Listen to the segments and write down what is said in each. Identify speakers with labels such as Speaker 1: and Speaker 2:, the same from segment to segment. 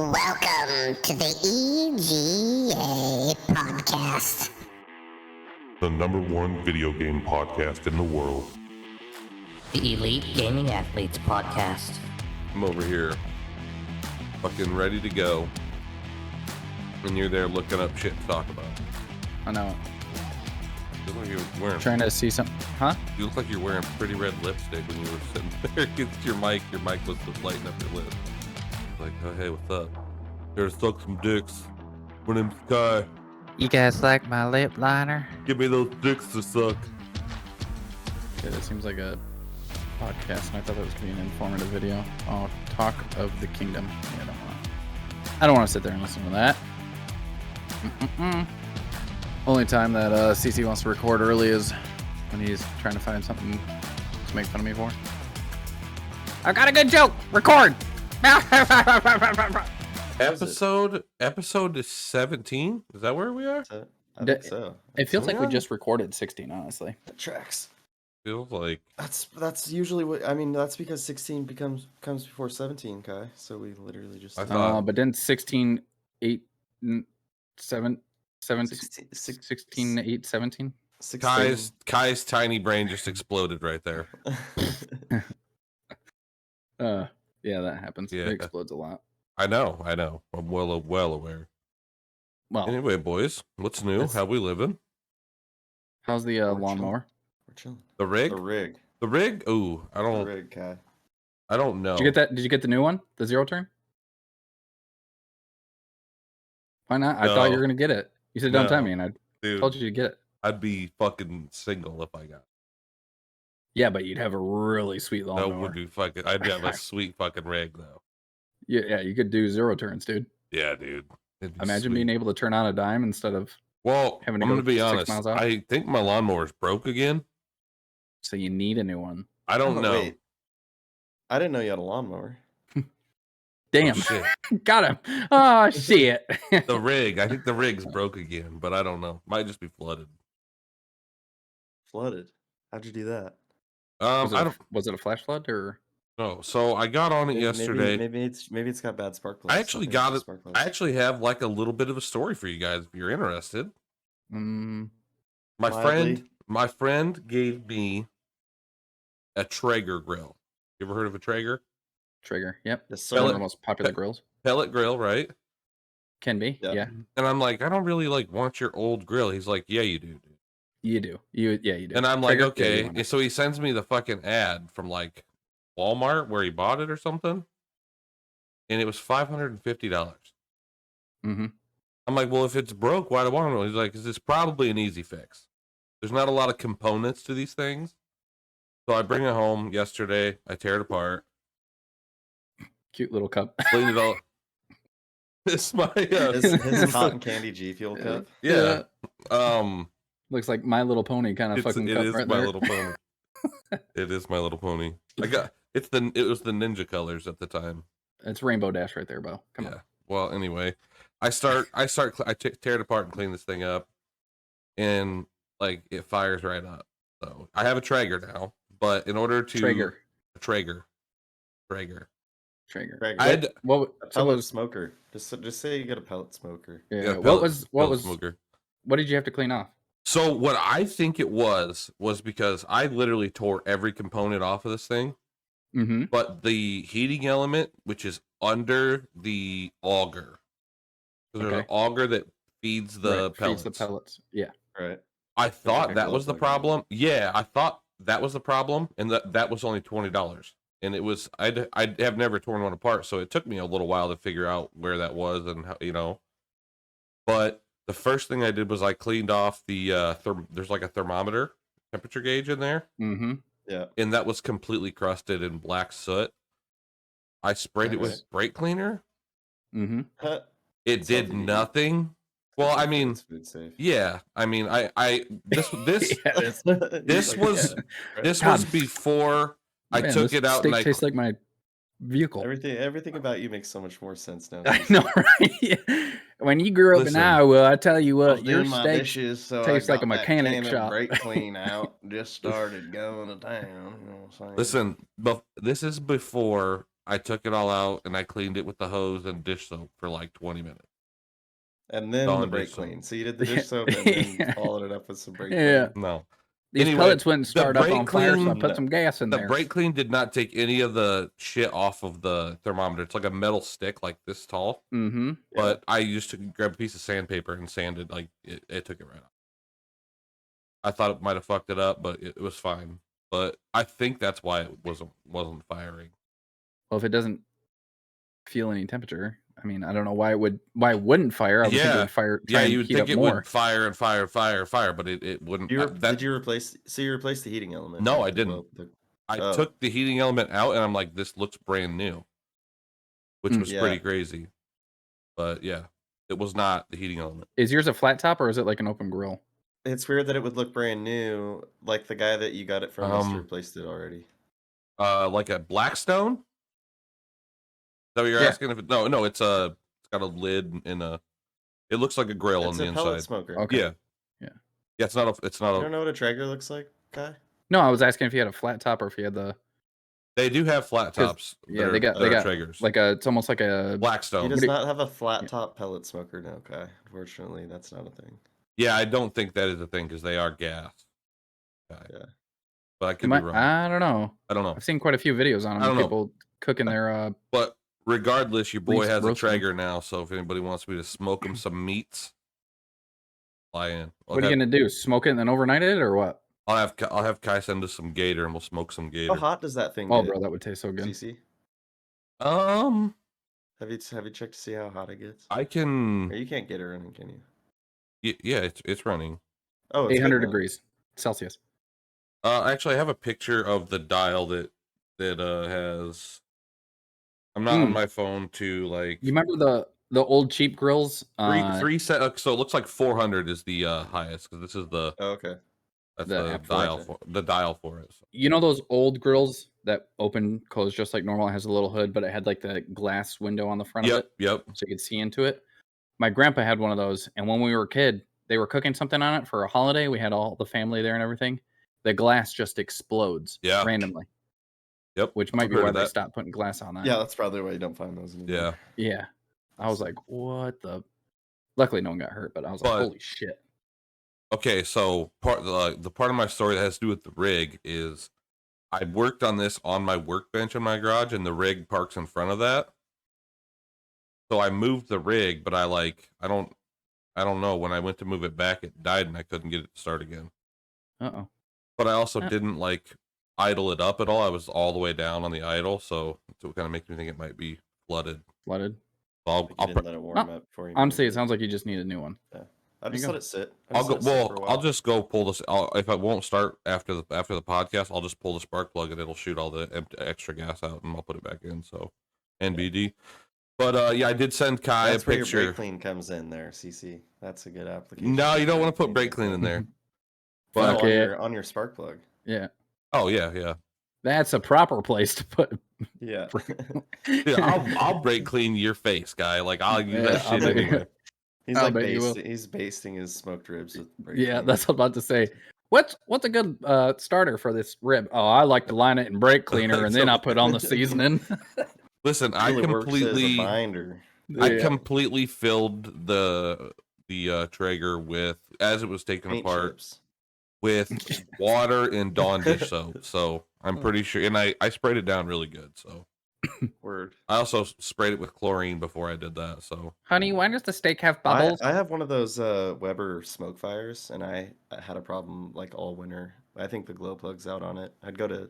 Speaker 1: Welcome to the EGA Podcast.
Speaker 2: The #1 video game podcast in the world.
Speaker 1: The Elite Gaming Athletes Podcast.
Speaker 3: I'm over here, fucking ready to go, and you're there looking up shit to talk about.
Speaker 4: I know.
Speaker 3: You look like you're wearing.
Speaker 4: Trying to see something, huh?
Speaker 3: You look like you're wearing pretty red lipstick when you were sitting there against your mic. Your mic was just lighting up your lips. Like, oh hey, what's up? Here to suck some dicks. My name's Kai.
Speaker 4: You guys like my lip liner?
Speaker 3: Give me those dicks to suck.
Speaker 4: Yeah, that seems like a podcast, and I thought that was going to be an informative video. Oh, Talk of the Kingdom. Yeah, I don't want to sit there and listen to that. Only time that CC wants to record early is when he's trying to find something to make fun of me for. I got a good joke. Record.
Speaker 3: Episode is 17. Is that where we are?
Speaker 5: I think so.
Speaker 4: It feels like we
Speaker 3: Yeah.
Speaker 4: just recorded 16, honestly.
Speaker 5: That tracks.
Speaker 3: Feels like
Speaker 5: That's usually what I mean. That's because 16 comes before 17, Kai. So we literally just
Speaker 3: I thought-
Speaker 4: But then 16, 8, 7,
Speaker 5: 16,
Speaker 4: 16, 8, 17.
Speaker 5: 16.
Speaker 3: Kai's tiny brain just exploded right there.
Speaker 4: Yeah, that happens.
Speaker 3: Yeah.
Speaker 4: It explodes a lot.
Speaker 3: I know. I'm well aware.
Speaker 4: Well,
Speaker 3: Anyway, boys, what's new?
Speaker 5: That's-
Speaker 3: How we living?
Speaker 4: how's the
Speaker 5: We're
Speaker 4: lawnmower?
Speaker 5: We're chilling.
Speaker 3: The rig?
Speaker 5: The rig.
Speaker 3: The rig? Ooh, I
Speaker 5: The
Speaker 3: don't
Speaker 5: rig, Kai.
Speaker 3: know.
Speaker 4: Did you get that? Did you get the new one? The zero turn? Why not? I thought you
Speaker 3: No.
Speaker 4: were gonna get it. You said don't tell
Speaker 3: No.
Speaker 4: me, and I
Speaker 3: Dude,
Speaker 4: told you to get it.
Speaker 3: I'd be fucking single if I got it.
Speaker 4: Yeah, but you'd have a really sweet
Speaker 3: That
Speaker 4: lawnmower.
Speaker 3: would be fucking I'd have a sweet fucking rig though.
Speaker 4: Yeah, you could do zero turns, dude.
Speaker 3: Yeah, dude. It'd be
Speaker 4: Imagine
Speaker 3: sweet.
Speaker 4: being able to turn on a dime instead of
Speaker 3: Well,
Speaker 4: having to
Speaker 3: I'm
Speaker 4: go
Speaker 3: gonna be
Speaker 4: 6
Speaker 3: honest.
Speaker 4: miles out.
Speaker 3: I think my lawnmower's broke again.
Speaker 4: so you need a new one.
Speaker 3: I don't
Speaker 5: Oh,
Speaker 3: know.
Speaker 5: wait. I didn't know you had a lawnmower.
Speaker 4: Damn,
Speaker 3: Oh, shit.
Speaker 4: got him. Oh shit.
Speaker 3: The rig. I think the rig's broke again, but I don't know. Might just be flooded.
Speaker 5: Flooded. How'd you do that?
Speaker 4: Was it a flash flood or?
Speaker 3: know. So I got on it yesterday.
Speaker 5: Maybe it's got bad spark plugs.
Speaker 3: I actually
Speaker 5: think
Speaker 3: got
Speaker 5: it's
Speaker 3: it.
Speaker 5: spark plugs.
Speaker 3: I actually have like a little bit of a story for you guys if you're interested.
Speaker 4: Mm,
Speaker 3: My friend gave me a Traeger grill. You ever heard of a Traeger?
Speaker 4: trigger. Yep.
Speaker 5: Yes,
Speaker 4: One of
Speaker 5: sir.
Speaker 4: the most popular grills.
Speaker 3: Pellet grill, right?
Speaker 4: Can be.
Speaker 5: Yeah.
Speaker 4: Yeah.
Speaker 3: And I'm like, I don't really like want your old grill. He's like, yeah, you do, dude.
Speaker 4: You do. You do.
Speaker 3: And I'm like,
Speaker 4: Trigger? Yeah,
Speaker 3: okay.
Speaker 4: you want it.
Speaker 3: So he sends me the fucking ad from like Walmart where he bought it or something. And it was $550.
Speaker 4: Mhm.
Speaker 3: I'm like, well, if it's broke, why do I want to know? He's like, because it's probably an easy fix. There's not a lot of components to these things. So I bring it home yesterday. I tear it apart.
Speaker 4: Cute little cup.
Speaker 3: Clean it all. It's my
Speaker 5: His cotton candy G Fuel cup.
Speaker 3: yeah.
Speaker 4: Looks like My Little Pony kind of fucking
Speaker 3: It
Speaker 4: cup
Speaker 3: is
Speaker 4: right
Speaker 3: My
Speaker 4: there.
Speaker 3: Little Pony. It is My Little Pony. It was the ninja colors at the time.
Speaker 4: It's Rainbow Dash right there, Bo. Come
Speaker 3: Yeah.
Speaker 4: on.
Speaker 3: Well, anyway, I tear it apart and clean this thing up, and like it fires right up. So I have a Traeger now, but in order to
Speaker 4: Traeger.
Speaker 3: Traeger.
Speaker 4: Traeger.
Speaker 3: I had
Speaker 4: What?
Speaker 5: A
Speaker 4: So
Speaker 5: pellet
Speaker 4: was
Speaker 5: smoker. Just say you got a pellet smoker.
Speaker 4: yeah.
Speaker 3: yeah,
Speaker 4: What was?
Speaker 3: smoker.
Speaker 4: What did you have to clean off?
Speaker 3: So what I think it was because I literally tore every component off of this thing,
Speaker 4: Mm-hmm.
Speaker 3: but the heating element, which is under the auger, so there's an
Speaker 4: Okay.
Speaker 3: auger that feeds the pellets.
Speaker 4: Feeds the pellets. Yeah.
Speaker 5: Right.
Speaker 3: I thought
Speaker 5: like a
Speaker 3: that was the
Speaker 5: glove like that.
Speaker 3: problem. Yeah, I thought that was the problem, and that was only $20. And it was I have never torn one apart, so it took me a little while to figure out where that was and how. But the first thing I did was I cleaned off the there's like a thermometer temperature gauge in there,
Speaker 4: Mm-hmm.
Speaker 5: Yeah.
Speaker 3: and that was completely crusted in black soot. I sprayed it with
Speaker 5: Alright.
Speaker 3: brake cleaner.
Speaker 4: Mm-hmm.
Speaker 3: It
Speaker 5: Sounds
Speaker 3: did
Speaker 5: like you-
Speaker 3: nothing. Well, I mean,
Speaker 5: It's food safe.
Speaker 3: yeah, I mean, this
Speaker 4: This
Speaker 3: This was- this
Speaker 4: God.
Speaker 3: was before I
Speaker 4: Man,
Speaker 3: took
Speaker 4: this
Speaker 3: it out
Speaker 4: steak
Speaker 3: and I
Speaker 4: tastes like my vehicle.
Speaker 5: everything about you makes so much more sense now.
Speaker 4: I know, right? When you grew up
Speaker 3: Listen,
Speaker 4: in Iowa, I tell you
Speaker 5: I
Speaker 4: what,
Speaker 5: was
Speaker 4: your
Speaker 5: doing my
Speaker 4: steak
Speaker 5: dishes, so
Speaker 4: tastes
Speaker 5: I
Speaker 4: like a
Speaker 5: got that
Speaker 4: mechanic
Speaker 5: can of
Speaker 4: shop.
Speaker 5: brake clean out. Just started going to town. You know what I'm saying?
Speaker 3: Listen, but this is before I took it all out and I cleaned it with the hose and dish soap for like 20 minutes.
Speaker 5: And then
Speaker 3: Dawn
Speaker 5: the brake
Speaker 3: dish soap.
Speaker 5: clean. So you did the dish soap and then followed it up with some brake
Speaker 4: Yeah.
Speaker 5: clean.
Speaker 3: No.
Speaker 4: These
Speaker 3: Anyway,
Speaker 4: pellets wouldn't
Speaker 3: the
Speaker 4: start up
Speaker 3: brake
Speaker 4: on fire, so I
Speaker 3: clean-
Speaker 4: put some gas in
Speaker 3: The
Speaker 4: there.
Speaker 3: brake clean did not take any of the shit off of the thermometer. It's like a metal stick, like this tall.
Speaker 4: Mm-hmm.
Speaker 3: But I used to grab a piece of sandpaper and sanded, like it took it right off. I thought it might have fucked it up, but it was fine. But I think that's why it wasn't firing.
Speaker 4: Well, if it doesn't feel any temperature, I mean, I don't know why it wouldn't fire. I would think it
Speaker 3: Yeah.
Speaker 4: would fire.
Speaker 3: Yeah,
Speaker 4: and
Speaker 3: you would
Speaker 4: heat
Speaker 3: think
Speaker 4: up
Speaker 3: it
Speaker 4: more.
Speaker 3: would fire and fire, but it wouldn't.
Speaker 5: Did you replace? So you replaced the heating element?
Speaker 3: No,
Speaker 5: right?
Speaker 3: I didn't. I
Speaker 5: Oh.
Speaker 3: took the heating element out, and I'm like, this looks brand new, which was
Speaker 5: Yeah.
Speaker 3: pretty crazy. But yeah, it was not the heating element.
Speaker 4: Is yours a flat top or is it like an open grill?
Speaker 5: It's weird that it would look brand new, like the guy that you got it from must have replaced it already.
Speaker 3: Like a Blackstone. Is that what you're
Speaker 4: Yeah.
Speaker 3: asking? No, it's got a lid and it looks like a grill on
Speaker 5: It's
Speaker 3: the
Speaker 5: a pellet
Speaker 3: inside.
Speaker 5: smoker.
Speaker 4: Okay.
Speaker 3: Yeah,
Speaker 4: Yeah.
Speaker 3: It's not
Speaker 5: You
Speaker 3: a.
Speaker 5: don't know what a Traeger looks like, Kai?
Speaker 4: No, I was asking if you had a flat top or if you had the
Speaker 3: They do have flat
Speaker 4: 'Cause,
Speaker 3: tops.
Speaker 4: yeah, they got
Speaker 3: Traegers.
Speaker 4: like a. It's almost like a.
Speaker 5: He
Speaker 3: Blackstone.
Speaker 5: does
Speaker 4: do you-
Speaker 5: not have a flat top pellet smoker, no, Kai. Unfortunately, that's not a thing.
Speaker 3: Yeah, I don't think that is a thing because they are gas. Okay.
Speaker 5: Yeah.
Speaker 3: But I could be wrong.
Speaker 4: I don't know.
Speaker 3: I don't know.
Speaker 4: I've seen quite a few videos on
Speaker 3: I don't
Speaker 4: them.
Speaker 3: know.
Speaker 4: People cooking their.
Speaker 3: But regardless, your boy
Speaker 4: Least
Speaker 3: has a
Speaker 4: roasting.
Speaker 3: Traeger now, so if anybody wants me to smoke him some meats, fly in.
Speaker 4: What are you gonna do? Smoke it and then overnight it, or what?
Speaker 3: I'll have Kai send us some gator and we'll smoke some gator.
Speaker 5: How hot does that thing
Speaker 4: Oh,
Speaker 5: get?
Speaker 4: bro, that would taste so good.
Speaker 5: CC? Have you checked to see how hot it gets?
Speaker 3: I can.
Speaker 5: Or you can't get it running, can you?
Speaker 3: Yeah, it's running.
Speaker 5: Oh, it's
Speaker 4: 800
Speaker 5: good then.
Speaker 4: degrees Celsius.
Speaker 3: Actually, I have a picture of the dial that has. I'm not on my phone to like.
Speaker 4: You remember the old cheap grills?
Speaker 3: Three set. So it looks like 400 is the highest because this is the
Speaker 5: Oh, okay.
Speaker 3: that's
Speaker 4: the
Speaker 3: the
Speaker 4: app for
Speaker 3: dial
Speaker 5: it.
Speaker 3: for the dial for it. So.
Speaker 4: You know those old grills that open, close just like normal? It has a little hood, but it had like the glass window on the front of it,
Speaker 3: Yep.
Speaker 4: so you could see into it. My grandpa had one of those, and when we were a kid, they were cooking something on it for a holiday. We had all the family there and everything. The glass just explodes randomly.
Speaker 3: Yep.
Speaker 4: Which might
Speaker 3: I've
Speaker 4: be
Speaker 3: heard
Speaker 4: why
Speaker 3: of
Speaker 4: they
Speaker 3: that.
Speaker 4: stopped putting glass on that.
Speaker 5: Yeah, that's probably why you don't find those anymore.
Speaker 3: Yeah.
Speaker 4: Yeah. I was like, what the? Luckily, no one got hurt, but I was like,
Speaker 3: But-
Speaker 4: holy shit.
Speaker 3: Okay, so the part of my story that has to do with the rig is I worked on this on my workbench in my garage, and the rig parks in front of that. So I moved the rig, but I don't know. When I went to move it back, it died, and I couldn't get it to start again.
Speaker 4: Uh-oh.
Speaker 3: But I also didn't idle it up at all. I was all the way down on the idle, so it kind of makes me think it might be flooded.
Speaker 4: Flooded.
Speaker 3: So
Speaker 5: Like you didn't let it warm up before you
Speaker 4: Honestly, it
Speaker 5: moved
Speaker 4: sounds like you just need a new one.
Speaker 5: I just
Speaker 4: you go.
Speaker 5: let it sit.
Speaker 3: I'll just go pull this. If I won't start after the podcast, I'll just pull the spark plug and it'll shoot all the extra gas out, and I'll put it back in. So, NBD. But yeah, I did send Kai
Speaker 5: That's
Speaker 3: a
Speaker 5: where your
Speaker 3: picture.
Speaker 5: brake clean comes in there, CC. That's a good application.
Speaker 3: No, you don't want to put brake clean in there.
Speaker 5: But
Speaker 4: Fuck it.
Speaker 5: on your spark plug.
Speaker 4: Yeah.
Speaker 3: Oh yeah.
Speaker 4: That's a proper place to put.
Speaker 5: Yeah.
Speaker 3: Dude, I'll brake clean your face, guy. Like I'll use that
Speaker 4: I'll
Speaker 3: shit
Speaker 4: bet you-
Speaker 3: anyway.
Speaker 5: He's
Speaker 4: I'll
Speaker 5: like
Speaker 4: bet you will.
Speaker 5: he's basting his smoked ribs with brake
Speaker 4: Yeah,
Speaker 5: clean.
Speaker 4: that's what I'm about to say. What's a good starter for this rib? Oh, I like to line it in brake cleaner, and then I put on the seasoning.
Speaker 3: Listen,
Speaker 5: Really works as a binder.
Speaker 3: I
Speaker 4: Yeah.
Speaker 3: completely filled the Traeger with, as it was taken
Speaker 5: Paint
Speaker 3: apart,
Speaker 5: chips.
Speaker 3: with water and Dawn dish soap. So I'm pretty sure, and I sprayed it down really good. So
Speaker 5: Word.
Speaker 3: I also sprayed it with chlorine before I did that. So
Speaker 4: Honey, why does the steak have bubbles?
Speaker 5: I have one of those Weber smoke fires, and I had a problem like all winter. I think the glow plug's out on it. I'd go to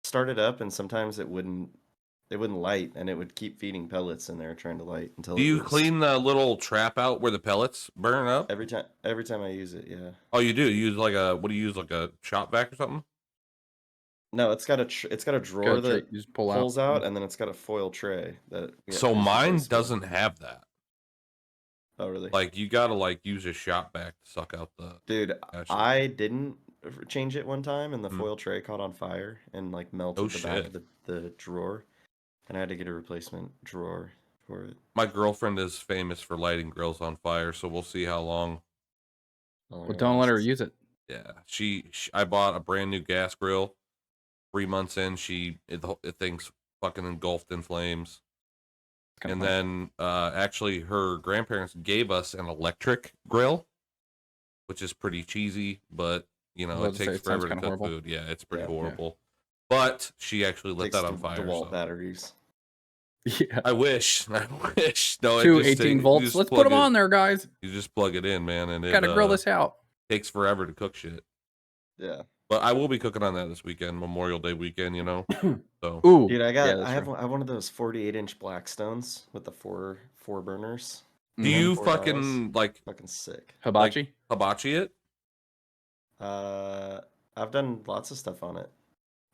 Speaker 5: start it up, and sometimes it wouldn't light, and it would keep feeding pellets in there trying to light until.
Speaker 3: do
Speaker 5: it
Speaker 3: you
Speaker 5: was-
Speaker 3: clean the little trap out where the pellets burn up?
Speaker 5: every time? Every time I use it, yeah.
Speaker 3: Oh, you do? You use what do you use, like a shop vac or something?
Speaker 5: No, it's got a drawer
Speaker 4: Good,
Speaker 5: that
Speaker 4: you just pull
Speaker 5: pulls out, and then it's got a foil tray that.
Speaker 3: So mine doesn't have that.
Speaker 5: Oh really?
Speaker 3: Like you gotta use a shop vac to suck out the.
Speaker 5: Dude,
Speaker 3: Gotcha.
Speaker 5: I didn't change it one time, and the
Speaker 3: Mm.
Speaker 5: foil tray caught on fire and like melted
Speaker 3: Oh,
Speaker 5: the back
Speaker 3: shit.
Speaker 5: of the drawer, and I had to get a replacement drawer for it.
Speaker 3: My girlfriend is famous for lighting grills on fire, so we'll see how long.
Speaker 4: Well, don't let her use it.
Speaker 3: Yeah, I bought a brand new gas grill. 3 months in, the thing's fucking engulfed in flames.
Speaker 4: Kinda
Speaker 3: And
Speaker 4: fun.
Speaker 3: then actually her grandparents gave us an electric grill, which is pretty cheesy, but
Speaker 4: I was
Speaker 3: it
Speaker 4: about to say,
Speaker 3: takes
Speaker 4: it sounds
Speaker 3: forever to
Speaker 4: kinda
Speaker 3: cook
Speaker 4: horrible.
Speaker 3: food. Yeah, it's pretty
Speaker 5: Yeah.
Speaker 3: horrible. But she actually lit
Speaker 5: Takes
Speaker 3: that on fire.
Speaker 5: DeWalt
Speaker 3: So.
Speaker 5: batteries.
Speaker 4: Yeah.
Speaker 3: I wish. I wish. No,
Speaker 4: Two
Speaker 3: it just
Speaker 4: 18
Speaker 3: you
Speaker 4: volts.
Speaker 3: just
Speaker 4: Let's put
Speaker 3: plug
Speaker 4: them
Speaker 3: it-
Speaker 4: on there, guys.
Speaker 3: You just plug it in, man, and it
Speaker 4: Gotta grill this out.
Speaker 3: takes forever to cook shit.
Speaker 5: Yeah.
Speaker 3: But I will be cooking on that this weekend, Memorial Day weekend. So
Speaker 4: Ooh.
Speaker 5: Dude, I have
Speaker 4: true.
Speaker 5: one of those 48-inch Blackstones with the four burners.
Speaker 3: do you
Speaker 5: $4.
Speaker 3: fucking like
Speaker 5: Fucking sick.
Speaker 4: Hibachi?
Speaker 3: hibachi it?
Speaker 5: I've done lots of stuff on it.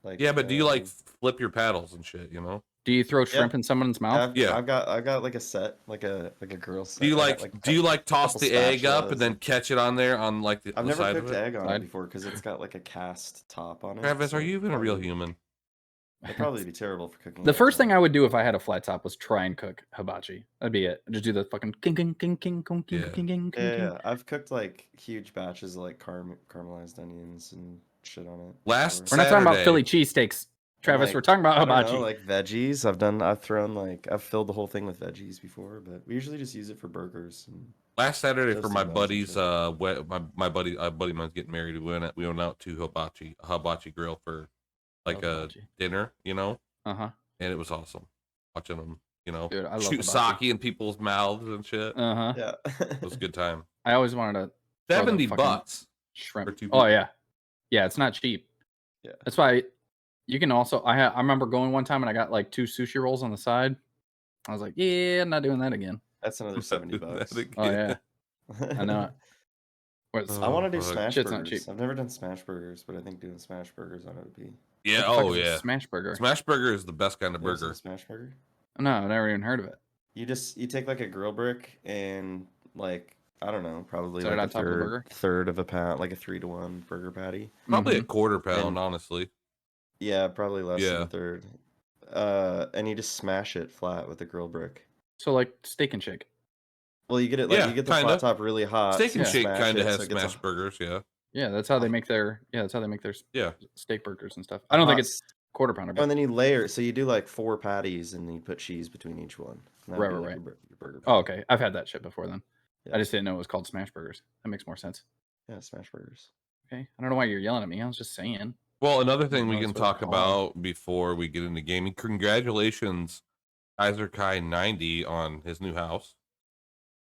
Speaker 5: Like
Speaker 3: Yeah, but do you like flip your paddles and shit?
Speaker 4: Do you throw shrimp in someone's mouth?
Speaker 3: Yeah.
Speaker 5: I've got like a set, like a grill set.
Speaker 3: Do you
Speaker 5: I
Speaker 3: like
Speaker 5: got,
Speaker 3: do you like toss
Speaker 5: couple
Speaker 3: the egg up
Speaker 5: spatulas
Speaker 3: and then catch it on there on like the
Speaker 5: I've never
Speaker 3: side
Speaker 5: cooked
Speaker 3: of it?
Speaker 5: egg on
Speaker 4: Side?
Speaker 5: it before because it's got like a cast top on it.
Speaker 3: Travis,
Speaker 5: so
Speaker 3: are you even a real
Speaker 5: probably-
Speaker 3: human?
Speaker 5: It'd probably be terrible for cooking.
Speaker 4: The
Speaker 5: eggs
Speaker 4: first
Speaker 5: on
Speaker 4: thing
Speaker 5: it.
Speaker 4: I would do if I had a flat top was try and cook hibachi. That'd be it. Just do the fucking king king king king king king
Speaker 3: Yeah.
Speaker 4: king king king.
Speaker 5: Yeah, I've cooked like huge batches of like caramelized onions and shit on it.
Speaker 3: Last
Speaker 5: before.
Speaker 4: We're not talking about
Speaker 3: Saturday-
Speaker 4: Philly cheesesteaks, Travis.
Speaker 5: like,
Speaker 4: we're talking about
Speaker 5: I don't
Speaker 4: hibachi.
Speaker 5: know, like veggies. I've filled the whole thing with veggies before, but we usually just use it for burgers. And
Speaker 3: Last Saturday for
Speaker 5: Toasted
Speaker 3: my
Speaker 5: buns and
Speaker 3: buddy's
Speaker 5: shit.
Speaker 3: my buddy of mine's getting married. We went out to a hibachi grill for like a
Speaker 4: hibachi.
Speaker 3: dinner,
Speaker 4: Uh-huh.
Speaker 3: and it was awesome watching them,
Speaker 4: Dude, I love
Speaker 3: shoot
Speaker 4: hibachi.
Speaker 3: sake in people's mouths and shit.
Speaker 4: Uh-huh.
Speaker 5: yeah,
Speaker 3: It was a good time.
Speaker 4: I always wanted to throw the
Speaker 3: $70
Speaker 4: fucking
Speaker 3: for
Speaker 4: shrimp.
Speaker 3: two
Speaker 4: Oh
Speaker 3: people.
Speaker 4: yeah. Yeah, it's not cheap.
Speaker 5: Yeah.
Speaker 4: That's why you can also I remember going one time and I got like 2 sushi rolls on the side. I was like, yeah, I'm not doing that again.
Speaker 5: that's another $70.
Speaker 4: Oh yeah. I know it. Whereas-
Speaker 5: I want to do
Speaker 3: fuck.
Speaker 5: smash
Speaker 4: Shit's not
Speaker 5: burgers.
Speaker 4: cheap.
Speaker 5: I've never done smash burgers, but I think doing smash burgers on it would be.
Speaker 3: Yeah.
Speaker 4: what the fuck
Speaker 3: Oh
Speaker 4: is a
Speaker 3: yeah.
Speaker 4: Smash burger.
Speaker 3: Smash burger is the best kind of
Speaker 5: You ever seen
Speaker 3: burger.
Speaker 5: a smash burger?
Speaker 4: No, I've never even heard of it.
Speaker 5: You take like a grill brick and like I don't know, probably
Speaker 4: Set it
Speaker 5: like
Speaker 4: on
Speaker 5: a
Speaker 4: top of the burger?
Speaker 5: third of a pound, like a 3-to-1 burger patty.
Speaker 3: Probably
Speaker 4: Mhm.
Speaker 3: a quarter pound,
Speaker 5: And-
Speaker 3: honestly.
Speaker 5: Yeah, probably less than
Speaker 3: Yeah.
Speaker 5: a third. And you just smash it flat with a grill brick.
Speaker 4: So like steak and shake.
Speaker 5: Well, you get it like
Speaker 3: Yeah,
Speaker 5: you get the
Speaker 3: kinda.
Speaker 5: flat top really hot.
Speaker 3: Steak and
Speaker 5: you
Speaker 3: Shake
Speaker 5: smash
Speaker 3: kind of
Speaker 5: it,
Speaker 3: has
Speaker 5: so it gets a
Speaker 3: smash burgers. Yeah.
Speaker 4: Yeah, that's how they make their
Speaker 3: Yeah.
Speaker 4: steak burgers and stuff. I don't think
Speaker 5: hot
Speaker 4: it's quarter pounder.
Speaker 5: Oh,
Speaker 4: But
Speaker 5: and then you layer. So you do like 4 patties, and then you put cheese between each one. And that'd
Speaker 4: Right,
Speaker 5: be,
Speaker 4: right,
Speaker 5: like,
Speaker 4: right.
Speaker 5: your burger.
Speaker 4: oh,
Speaker 5: patty.
Speaker 4: okay. I've had that shit before then.
Speaker 5: Yeah.
Speaker 4: I just didn't know it was called smash burgers. That makes more sense.
Speaker 5: Yeah, smash burgers.
Speaker 4: Okay. I don't know why you're yelling at me. I was just saying.
Speaker 3: Well, another thing we
Speaker 4: know
Speaker 3: can
Speaker 4: it's what
Speaker 3: talk
Speaker 4: they're called.
Speaker 3: about before we get into gaming. Congratulations, Kaiser Kai 90 on his new house.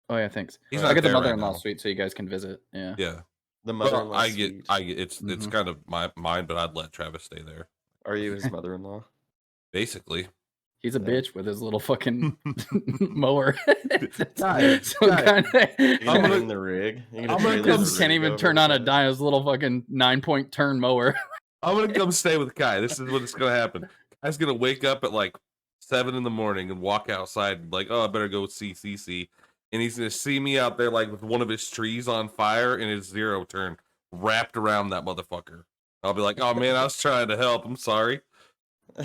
Speaker 4: Oh yeah, thanks.
Speaker 3: He's
Speaker 4: I
Speaker 3: not
Speaker 4: got the
Speaker 3: there right
Speaker 4: mother-in-law
Speaker 3: now.
Speaker 4: suite so you guys can visit. Yeah.
Speaker 3: Yeah.
Speaker 5: The
Speaker 3: Well,
Speaker 5: mother-in-law.
Speaker 3: I get it's
Speaker 4: Mhm.
Speaker 3: kind of mine, but I'd let Travis stay there.
Speaker 5: Are you his mother-in-law?
Speaker 3: Basically.
Speaker 4: He's a
Speaker 5: Yeah.
Speaker 4: bitch with his little fucking mower.
Speaker 3: Guy,
Speaker 4: so
Speaker 3: guy.
Speaker 5: You're
Speaker 3: I'm
Speaker 5: gonna
Speaker 3: gonna-
Speaker 5: in the rig. You're
Speaker 3: I'm gonna
Speaker 5: trailer
Speaker 3: come-
Speaker 5: the
Speaker 4: just can't
Speaker 5: rig
Speaker 4: even
Speaker 5: over
Speaker 4: turn
Speaker 5: the
Speaker 4: on a
Speaker 5: side.
Speaker 4: dime. His little fucking 9-point turn mower.
Speaker 3: I'm gonna come stay with Kai. This is what's gonna happen. Kai's gonna wake up at like 7 in the morning and walk outside and like, oh, I better go see CC. And he's gonna see me out there like with one of his trees on fire and his zero turn wrapped around that motherfucker. I'll be like, oh man, I was trying to help. I'm sorry.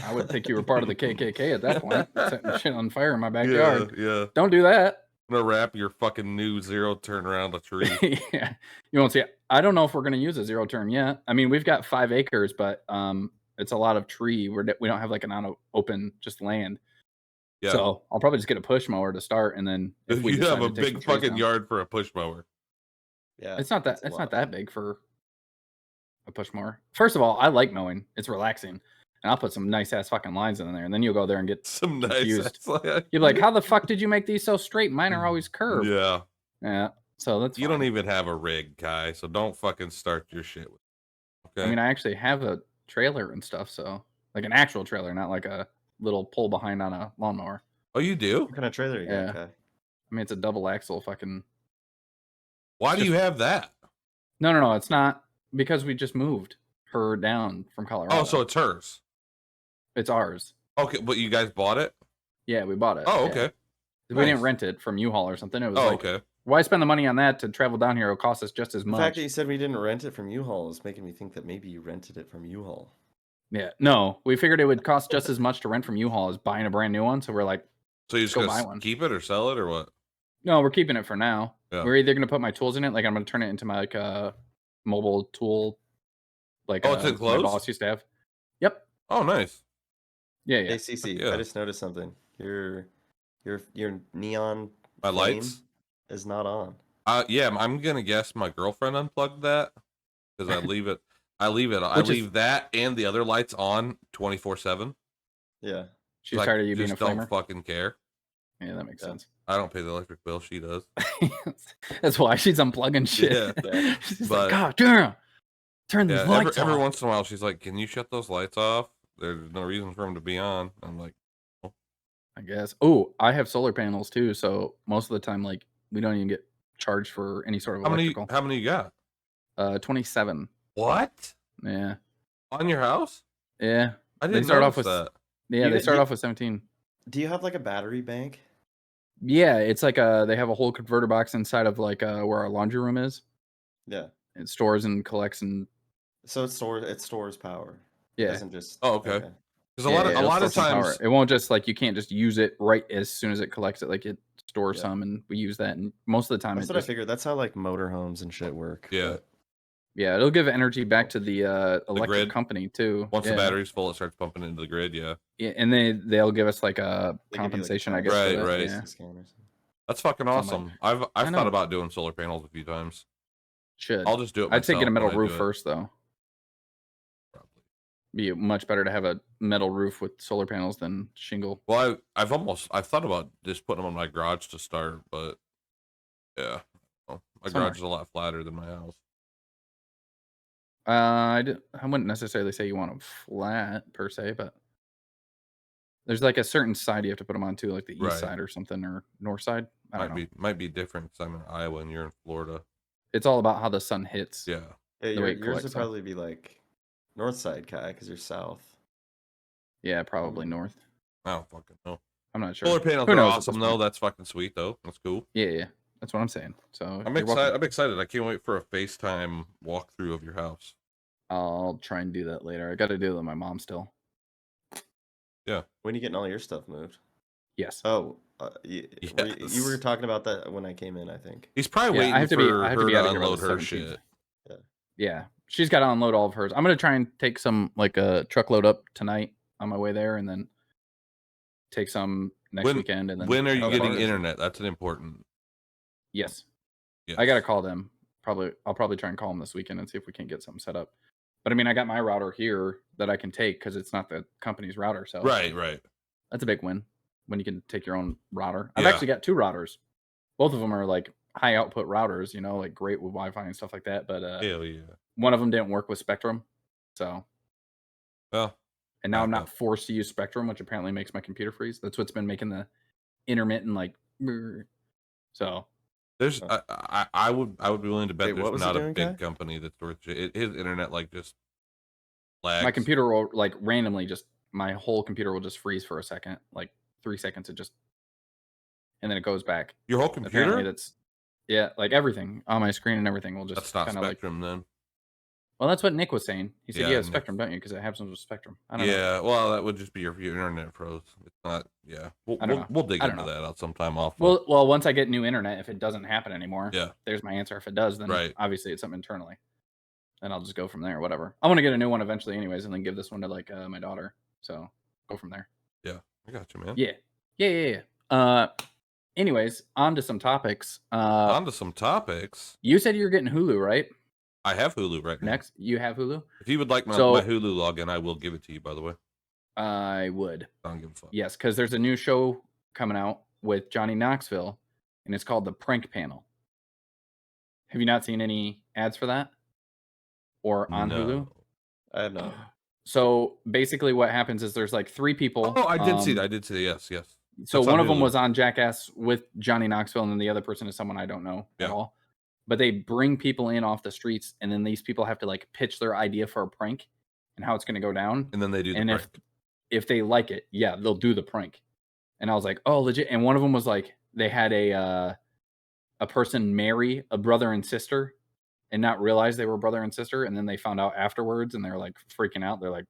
Speaker 4: I would think you were part of the KKK at that point, setting shit on fire in my backyard.
Speaker 3: Yeah.
Speaker 4: Don't do that.
Speaker 3: I'm gonna wrap your fucking new zero turn around a tree.
Speaker 4: Yeah, you won't see it. I don't know if we're going to use a zero turn yet. I mean, we've got 5 acres, but it's a lot of tree. We don't have like an open just land.
Speaker 3: Yeah.
Speaker 4: So I'll probably just get a push mower to start, and then if we
Speaker 3: You have
Speaker 4: decide
Speaker 3: a
Speaker 4: to take some
Speaker 3: big
Speaker 4: trees
Speaker 3: fucking
Speaker 4: down-
Speaker 3: yard for a push mower.
Speaker 5: Yeah,
Speaker 4: It's not that.
Speaker 5: that's a
Speaker 4: It's
Speaker 5: lot.
Speaker 4: not that big for a push mower. First of all, I like mowing. It's relaxing, and I'll put some nice ass fucking lines in there, and then you'll go there and get.
Speaker 3: Some nice.
Speaker 4: Confused.
Speaker 3: ass-
Speaker 4: You're like, how the fuck did you make these so straight? Mine are always curved.
Speaker 3: Yeah.
Speaker 4: Yeah. So that's.
Speaker 3: You don't
Speaker 4: fine.
Speaker 3: even have a rig, Kai, so don't fucking start your shit with. Okay.
Speaker 4: I mean, I actually have a trailer and stuff, so like an actual trailer, not like a little pull behind on a lawnmower.
Speaker 3: oh, you do?
Speaker 5: What kind of trailer you got,
Speaker 4: Yeah.
Speaker 5: Kai?
Speaker 4: I mean, it's a double axle fucking.
Speaker 3: Why do
Speaker 4: just-
Speaker 3: you have that?
Speaker 4: No, it's not because we just moved her down from Colorado.
Speaker 3: Oh, so it's hers.
Speaker 4: it's ours.
Speaker 3: Okay, but you guys bought it?
Speaker 4: Yeah, we bought it.
Speaker 3: Oh,
Speaker 4: yeah.
Speaker 3: okay.
Speaker 4: We didn't
Speaker 3: Nice.
Speaker 4: rent it from U-Haul or something. It was
Speaker 3: Oh,
Speaker 4: like,
Speaker 3: okay.
Speaker 4: why spend the money on that to travel down here? It'll cost us just as
Speaker 5: The
Speaker 4: much.
Speaker 5: fact that you said we didn't rent it from U-Haul is making me think that maybe you rented it from U-Haul.
Speaker 4: Yeah, no, we figured it would cost just as much to rent from U-Haul as buying a brand new one. So we're like,
Speaker 3: So you just
Speaker 4: Go
Speaker 3: gonna
Speaker 4: buy one.
Speaker 3: keep it or sell it or what?
Speaker 4: no, we're keeping it for now.
Speaker 3: Yeah.
Speaker 4: We're either gonna put my tools in it, like I'm gonna turn it into my like mobile tool, like
Speaker 3: Oh, it's
Speaker 4: my
Speaker 3: enclosed?
Speaker 4: boss used to have. Yep.
Speaker 3: Oh, nice.
Speaker 4: Yeah,
Speaker 5: Hey
Speaker 4: yeah.
Speaker 5: CC,
Speaker 3: Yeah.
Speaker 5: I just noticed something. Your neon
Speaker 3: My
Speaker 5: flame
Speaker 3: lights.
Speaker 5: is not on.
Speaker 3: Yeah, I'm gonna guess my girlfriend unplugged that because I leave it. I leave that and the other lights on 24/7.
Speaker 5: Yeah.
Speaker 4: She's tired of you being a
Speaker 3: just don't
Speaker 4: flamer.
Speaker 3: fucking care.
Speaker 4: Yeah, that makes
Speaker 5: Yeah.
Speaker 4: sense.
Speaker 3: I don't pay the electric bill. She does.
Speaker 4: That's why she's unplugging shit.
Speaker 5: Yeah.
Speaker 4: She's
Speaker 3: But-
Speaker 4: like, God damn, turn these
Speaker 3: Yeah,
Speaker 4: lights
Speaker 3: every
Speaker 4: off.
Speaker 3: once in a while she's like, "Can you shut those lights off? There's no reason for them to be on." I'm like,
Speaker 4: I guess. Oh, I have solar panels too, so most of the time, like, we don't even get charged for any sort of electrical.
Speaker 3: How many you got?
Speaker 4: 27.
Speaker 3: What
Speaker 4: Yeah,
Speaker 3: on your house?
Speaker 4: yeah.
Speaker 3: I
Speaker 4: They
Speaker 3: didn't
Speaker 4: start off
Speaker 3: notice
Speaker 4: with
Speaker 3: that.
Speaker 4: yeah,
Speaker 5: You-
Speaker 4: they start
Speaker 5: you-
Speaker 4: off with 17.
Speaker 5: Do you have like a battery bank?
Speaker 4: Yeah, it's like they have a whole converter box inside of like where our laundry room is.
Speaker 5: Yeah.
Speaker 4: It stores and collects and
Speaker 5: So it stores power. It
Speaker 4: yeah.
Speaker 5: doesn't just.
Speaker 3: Oh, okay. Because
Speaker 4: Yeah,
Speaker 3: a
Speaker 4: it'll
Speaker 3: lot
Speaker 4: store
Speaker 3: of
Speaker 4: some power.
Speaker 3: times,
Speaker 4: It won't just like you can't just use it right as soon as it collects it. Like it stores
Speaker 5: Yeah.
Speaker 4: some, and we use that. And most of the time,
Speaker 5: That's
Speaker 4: it
Speaker 5: what I
Speaker 4: just,
Speaker 5: figured. That's how like motorhomes and shit work.
Speaker 3: Yeah.
Speaker 5: but-
Speaker 4: yeah, it'll give energy back to the electric
Speaker 3: grid.
Speaker 4: company too.
Speaker 3: once
Speaker 4: yeah.
Speaker 3: the battery's full, it starts pumping into the grid. Yeah,
Speaker 4: Yeah, and they'll give us like a
Speaker 5: they give you, like, a
Speaker 4: compensation, I
Speaker 5: tax
Speaker 4: guess.
Speaker 3: Right,
Speaker 4: for that.
Speaker 3: right.
Speaker 4: Yeah.
Speaker 5: scan or something.
Speaker 3: that's fucking
Speaker 4: So I'm
Speaker 3: awesome.
Speaker 4: like,
Speaker 3: I've
Speaker 4: I
Speaker 3: thought
Speaker 4: know.
Speaker 3: about doing solar panels a few times.
Speaker 4: Should
Speaker 3: I'll just do it.
Speaker 4: I'd say get a
Speaker 3: myself
Speaker 4: metal
Speaker 3: when I
Speaker 4: roof
Speaker 3: do it.
Speaker 4: first though.
Speaker 3: Probably.
Speaker 4: Be much better to have a metal roof with solar panels than shingle.
Speaker 3: Well, I've thought about just putting them on my garage to start, but yeah, well, my
Speaker 4: Somewhere.
Speaker 3: garage is a lot flatter than my house.
Speaker 4: I wouldn't necessarily say you want them flat per se, but there's like a certain side you have to put them on too, like the east
Speaker 3: Right.
Speaker 4: side or something or north side. I don't know.
Speaker 3: Might be different because I'm in Iowa and you're in Florida.
Speaker 4: It's all about how the sun hits.
Speaker 3: Yeah,
Speaker 5: Yeah,
Speaker 4: The way it
Speaker 5: yours
Speaker 4: collects
Speaker 5: would
Speaker 4: stuff.
Speaker 5: probably be like north side, Kai, because you're south.
Speaker 4: Yeah, probably north.
Speaker 3: I don't fucking know.
Speaker 4: I'm not sure.
Speaker 3: Solar panels
Speaker 4: Who
Speaker 3: are
Speaker 4: knows at
Speaker 3: awesome
Speaker 4: this
Speaker 3: though.
Speaker 4: point?
Speaker 3: That's fucking sweet though. That's cool.
Speaker 4: Yeah, yeah. That's what I'm saying. So
Speaker 3: I'm
Speaker 4: you're
Speaker 3: excited.
Speaker 4: welcome.
Speaker 3: I'm excited. I can't wait for a FaceTime walkthrough of your house.
Speaker 4: I'll try and do that later. I got to do it with my mom still.
Speaker 5: When are you getting all your stuff moved?
Speaker 4: Yes.
Speaker 5: Oh, you were
Speaker 3: Yes.
Speaker 5: talking about that when I came in, I think.
Speaker 3: He's probably
Speaker 4: Yeah,
Speaker 3: waiting
Speaker 4: I have to
Speaker 3: for
Speaker 4: I have
Speaker 3: her
Speaker 4: to be
Speaker 3: to
Speaker 4: out of here by
Speaker 3: unload
Speaker 4: the
Speaker 3: her
Speaker 4: 17th.
Speaker 3: shit.
Speaker 4: Yeah, she's got to unload all of hers. I'm gonna try and take some like a truckload up tonight on my way there, and then take some next weekend. And then
Speaker 3: When are you
Speaker 5: How
Speaker 3: getting
Speaker 5: far is it?
Speaker 3: internet? That's an important.
Speaker 4: yes,
Speaker 3: Yes.
Speaker 4: I gotta call them. I'll probably try and call them this weekend and see if we can get something set up. But I mean, I got my router here that I can take because it's not the company's router, so
Speaker 3: Right.
Speaker 4: that's a big win when you can take your own router. I've
Speaker 3: Yeah.
Speaker 4: actually got 2 routers. Both of them are like high output routers, you know, like great with Wi-Fi and stuff like that. But
Speaker 3: Hell yeah.
Speaker 4: one of them didn't work with Spectrum, so
Speaker 3: Well,
Speaker 4: and now I'm not
Speaker 3: backup.
Speaker 4: forced to use Spectrum, which apparently makes my computer freeze. That's what's been making the intermittent like. brr. So
Speaker 3: there's I would be willing to bet
Speaker 5: Wait, what
Speaker 3: there's
Speaker 5: was it
Speaker 3: not a
Speaker 5: doing,
Speaker 3: big
Speaker 5: Kai?
Speaker 3: company that's worth shit. His internet like just lags.
Speaker 4: my computer will like randomly just my whole computer will just freeze for a second, like 3 seconds. It just and then it goes back.
Speaker 3: Your whole
Speaker 4: Apparently
Speaker 3: computer?
Speaker 4: that's yeah, like everything on my screen and everything will just
Speaker 3: That's not
Speaker 4: kind of like.
Speaker 3: Spectrum then.
Speaker 4: Well, that's what Nick was saying. He said,
Speaker 3: Yeah,
Speaker 4: "You have
Speaker 3: Nick-
Speaker 4: Spectrum, don't you? Because it happens with Spectrum." I don't know.
Speaker 3: Yeah, well, that would just be your internet froze. It's not. Yeah,
Speaker 4: I don't know.
Speaker 3: we'll dig
Speaker 4: I don't
Speaker 3: into
Speaker 4: know.
Speaker 3: that out sometime off.
Speaker 4: Well, once I get new internet, if it doesn't happen anymore,
Speaker 3: Yeah.
Speaker 4: there's my answer. If it does, then
Speaker 3: Right.
Speaker 4: obviously it's something internally, and I'll just go from there. Whatever. I want to get a new one eventually, anyways, and then give this one to like my daughter. So go from there.
Speaker 3: I got you, man.
Speaker 4: Yeah. Anyways, on to some topics.
Speaker 3: On to some topics.
Speaker 4: You said you were getting Hulu, right?
Speaker 3: I have Hulu right now.
Speaker 4: Next, you have Hulu.
Speaker 3: If you would like my
Speaker 4: So-
Speaker 3: Hulu login, I will give it to you. By the way,
Speaker 4: I would.
Speaker 3: I don't give a fuck.
Speaker 4: Yes, because there's a new show coming out with Johnny Knoxville, and it's called The Prank Panel. Have you not seen any ads for that? Or on Hulu?
Speaker 3: No.
Speaker 5: I have not.
Speaker 4: So basically, what happens is there's like 3 people.
Speaker 3: Oh, I did see that.
Speaker 4: um,
Speaker 3: I did see that. Yes.
Speaker 4: So
Speaker 3: That's on
Speaker 4: one of them
Speaker 3: Hulu.
Speaker 4: was on Jackass with Johnny Knoxville, and then the other person is someone I don't know at
Speaker 3: Yeah.
Speaker 4: all. But they bring people in off the streets, and then these people have to like pitch their idea for a prank and how it's going to go down.
Speaker 3: And then they do the
Speaker 4: And
Speaker 3: prank.
Speaker 4: if they like it, yeah, they'll do the prank. And I was like, oh, legit. And one of them was like, they had a person marry a brother and sister, and not realize they were brother and sister, and then they found out afterwards, and they're like freaking out. They're like,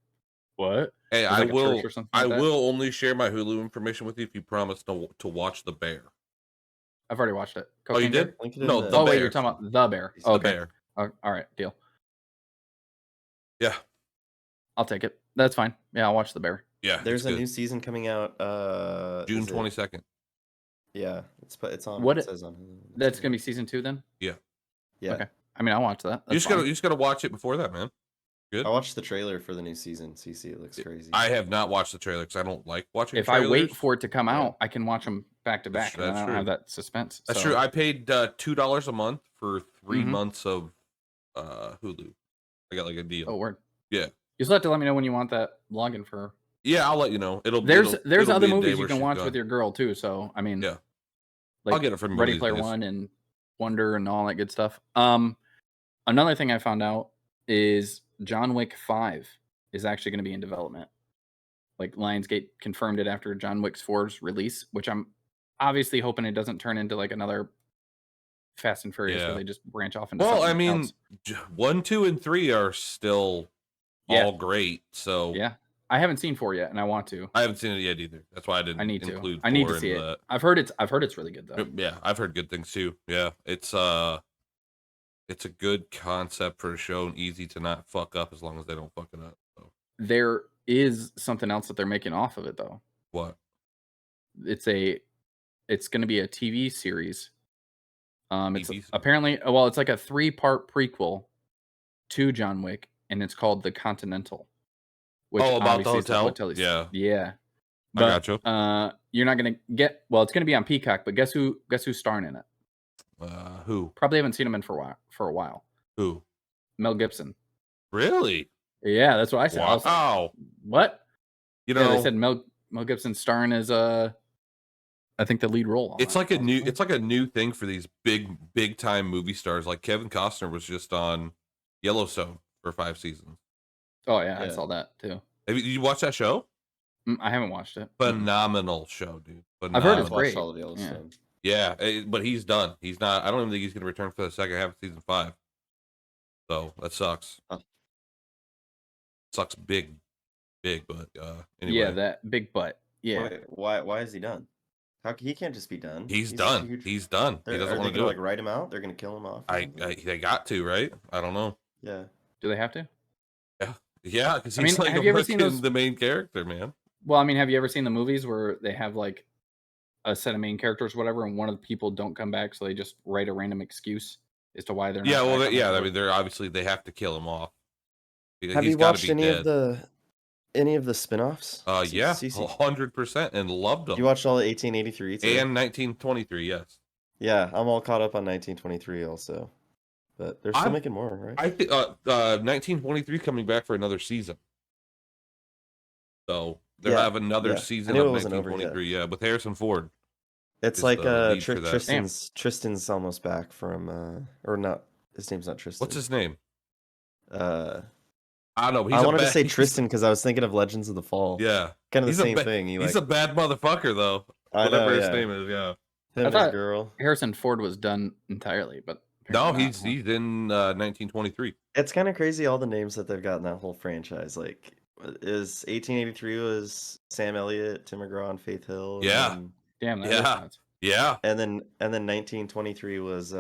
Speaker 4: "What?"
Speaker 3: Hey,
Speaker 4: It's
Speaker 3: I
Speaker 4: like a church
Speaker 3: will.
Speaker 4: or something
Speaker 3: I
Speaker 4: like that.
Speaker 3: will only share my Hulu information with you if you promise to watch The Bear.
Speaker 4: I've already watched it.
Speaker 3: Oh, you
Speaker 4: Cocaine Bear?
Speaker 3: did?
Speaker 5: Link it in
Speaker 3: No,
Speaker 5: the-
Speaker 3: The
Speaker 4: Oh wait,
Speaker 3: Bear.
Speaker 4: you're talking about The Bear.
Speaker 5: It's
Speaker 3: The
Speaker 4: Okay.
Speaker 3: Bear.
Speaker 4: All right, deal.
Speaker 3: Yeah.
Speaker 4: I'll take it. That's fine. Yeah, I'll watch The Bear.
Speaker 3: Yeah,
Speaker 5: There's
Speaker 3: it's
Speaker 5: a
Speaker 3: good.
Speaker 5: new season coming out.
Speaker 3: June
Speaker 5: is it-
Speaker 3: 22nd.
Speaker 5: Yeah, it's on.
Speaker 4: What
Speaker 5: It says on. Hulu.
Speaker 4: That's gonna be season 2 then.
Speaker 3: Yeah,
Speaker 5: Yeah.
Speaker 4: Okay. I mean, I'll watch that.
Speaker 3: you
Speaker 4: That's
Speaker 3: just
Speaker 4: fine.
Speaker 3: gotta watch it before that, man. Good.
Speaker 5: I watched the trailer for the new season. CC, it looks crazy.
Speaker 3: I have not watched the trailer because I don't like watching.
Speaker 4: If
Speaker 3: trailers.
Speaker 4: I wait for it to come
Speaker 5: Yeah.
Speaker 4: out, I can watch them back to back, and then I
Speaker 3: That's
Speaker 4: don't
Speaker 3: true.
Speaker 4: have that suspense.
Speaker 3: That's
Speaker 4: so.
Speaker 3: true. I paid $2 a month for 3
Speaker 4: Mhm.
Speaker 3: months of Hulu. I got like a deal.
Speaker 4: Oh, word.
Speaker 3: Yeah.
Speaker 4: You still have to let me know when you want that login for.
Speaker 3: Yeah, I'll let you know.
Speaker 4: There's
Speaker 3: it'll
Speaker 4: other
Speaker 3: be a day
Speaker 4: movies you
Speaker 3: where
Speaker 4: can
Speaker 3: she's
Speaker 4: watch
Speaker 3: gone.
Speaker 4: with your girl too. So I mean,
Speaker 3: Yeah.
Speaker 4: like
Speaker 3: I'll get it from
Speaker 4: Ready
Speaker 3: one of these
Speaker 4: Player
Speaker 3: days.
Speaker 4: One and Wonder and all that good stuff. Another thing I found out is John Wick 5 is actually going to be in development. Like Lionsgate confirmed it after John Wick 4's release, which I'm obviously hoping it doesn't turn into like another Fast and Furious
Speaker 3: Yeah.
Speaker 4: where they just branch off into
Speaker 3: Well, I
Speaker 4: something
Speaker 3: mean,
Speaker 4: else.
Speaker 3: 1, 2, and 3 are still
Speaker 4: Yeah.
Speaker 3: all great. So
Speaker 4: Yeah, I haven't seen 4 yet, and I want to.
Speaker 3: I haven't seen it yet either. That's why I didn't
Speaker 4: I need to.
Speaker 3: include 4
Speaker 4: I need to
Speaker 3: in
Speaker 4: see it.
Speaker 3: the-
Speaker 4: I've heard it's really good though.
Speaker 3: Yeah, I've heard good things too. Yeah, it's a good concept for a show and easy to not fuck up as long as they don't fuck it up. So
Speaker 4: There is something else that they're making off of it though.
Speaker 3: what?
Speaker 4: It's going to be a TV series. It's
Speaker 3: TV series.
Speaker 4: apparently well, it's like a 3-part prequel to John Wick, and it's called The Continental. Which
Speaker 3: Oh, about the
Speaker 4: obviously is
Speaker 3: hotel?
Speaker 4: he's-
Speaker 3: Yeah.
Speaker 4: yeah.
Speaker 3: I got you.
Speaker 4: You're not gonna get. Well, it's gonna be on Peacock, but guess who's starring in it?
Speaker 3: Who?
Speaker 4: Probably haven't seen him in for a while.
Speaker 3: Who?
Speaker 4: Mel Gibson.
Speaker 3: Really?
Speaker 4: Yeah, that's what I said. I was like,
Speaker 3: Wow.
Speaker 4: what?
Speaker 3: You
Speaker 4: Yeah,
Speaker 3: know,
Speaker 4: they said Mel Gibson starring as I think the lead role. on
Speaker 3: it's
Speaker 4: that.
Speaker 3: like a new thing for these big time movie stars. Like Kevin Costner was just on Yellowstone for 5 seasons.
Speaker 4: Oh yeah, I
Speaker 5: Yeah.
Speaker 4: saw that too.
Speaker 3: Did you watch that show?
Speaker 4: I haven't watched it.
Speaker 3: Phenomenal show, dude.
Speaker 4: I've heard it's
Speaker 3: Phenomenal.
Speaker 5: Watched
Speaker 4: great.
Speaker 5: all of Yellowstone.
Speaker 3: Yeah, but he's done. He's not. I don't even think he's going to return for the second half of season 5. So that sucks.
Speaker 5: Huh.
Speaker 3: Sucks big. But anyway,
Speaker 4: Yeah, that big butt. Yeah,
Speaker 5: Wait, why is he done? He can't just be done.
Speaker 3: he's
Speaker 5: a
Speaker 3: done.
Speaker 5: huge-
Speaker 3: He's done. He
Speaker 5: Are
Speaker 3: doesn't
Speaker 5: they
Speaker 3: want to
Speaker 5: gonna
Speaker 3: do
Speaker 5: like
Speaker 3: it.
Speaker 5: write him out? They're gonna kill him off. or something?
Speaker 3: They got to, right? I don't know.
Speaker 5: Yeah.
Speaker 4: do they have to?
Speaker 3: Yeah, because
Speaker 4: I
Speaker 3: he's
Speaker 4: mean,
Speaker 3: like
Speaker 4: have you ever seen those-
Speaker 3: the main character, man.
Speaker 4: Well, I mean, have you ever seen the movies where they have like a set of main characters, or whatever, and one of the people don't come back, so they just write a random excuse as to why they're not?
Speaker 3: Yeah, well,
Speaker 4: back on the
Speaker 3: I
Speaker 4: board?
Speaker 3: mean, they're obviously they have to kill him off.
Speaker 5: Have
Speaker 3: He's
Speaker 5: you
Speaker 3: gotta
Speaker 5: watched
Speaker 3: be
Speaker 5: any
Speaker 3: dead.
Speaker 5: of the spin-offs?
Speaker 3: Yeah,
Speaker 5: CC?
Speaker 3: 100%, and loved them.
Speaker 5: You watched all 1883 too?
Speaker 3: And 1923, yes.
Speaker 5: Yeah, I'm all caught up on 1923 also. But they're still
Speaker 3: I'm-
Speaker 5: making more, right?
Speaker 3: I think 1923 coming back for another season. So they'll
Speaker 5: Yeah,
Speaker 3: have another
Speaker 5: yeah.
Speaker 3: season
Speaker 5: I knew
Speaker 3: of
Speaker 5: it wasn't over yet.
Speaker 3: 1923, yeah, with Harrison Ford.
Speaker 5: It's
Speaker 3: is
Speaker 5: like
Speaker 3: the lead for that.
Speaker 5: Tristan's almost back from or not. His name's not Tristan.
Speaker 3: What's his name?
Speaker 5: Uh,
Speaker 3: I don't know. But
Speaker 5: I
Speaker 3: he's
Speaker 5: wanted to say
Speaker 3: he's-
Speaker 5: Tristan because I was thinking of Legends of the Fall.
Speaker 3: Yeah,
Speaker 5: kind of
Speaker 3: he's
Speaker 5: the
Speaker 3: a
Speaker 5: same
Speaker 3: ba-
Speaker 5: thing.
Speaker 3: he's a bad motherfucker though.
Speaker 5: I
Speaker 3: Whatever
Speaker 5: know,
Speaker 3: his
Speaker 5: yeah.
Speaker 3: name is, yeah.
Speaker 5: Him and
Speaker 4: thought-
Speaker 5: his girl.
Speaker 4: Harrison Ford was done entirely, but
Speaker 3: No,
Speaker 4: apparently
Speaker 3: he's
Speaker 4: not, huh?
Speaker 3: he's in 1923.
Speaker 5: It's kind of crazy all the names that they've got in that whole franchise. Like, is 1883 was Sam Elliott, Tim McGraw, and Faith Hill. and
Speaker 3: Yeah.
Speaker 5: then-
Speaker 4: Damn, that is
Speaker 3: Yeah.
Speaker 4: nuts.
Speaker 3: Yeah,
Speaker 5: And then 1923 was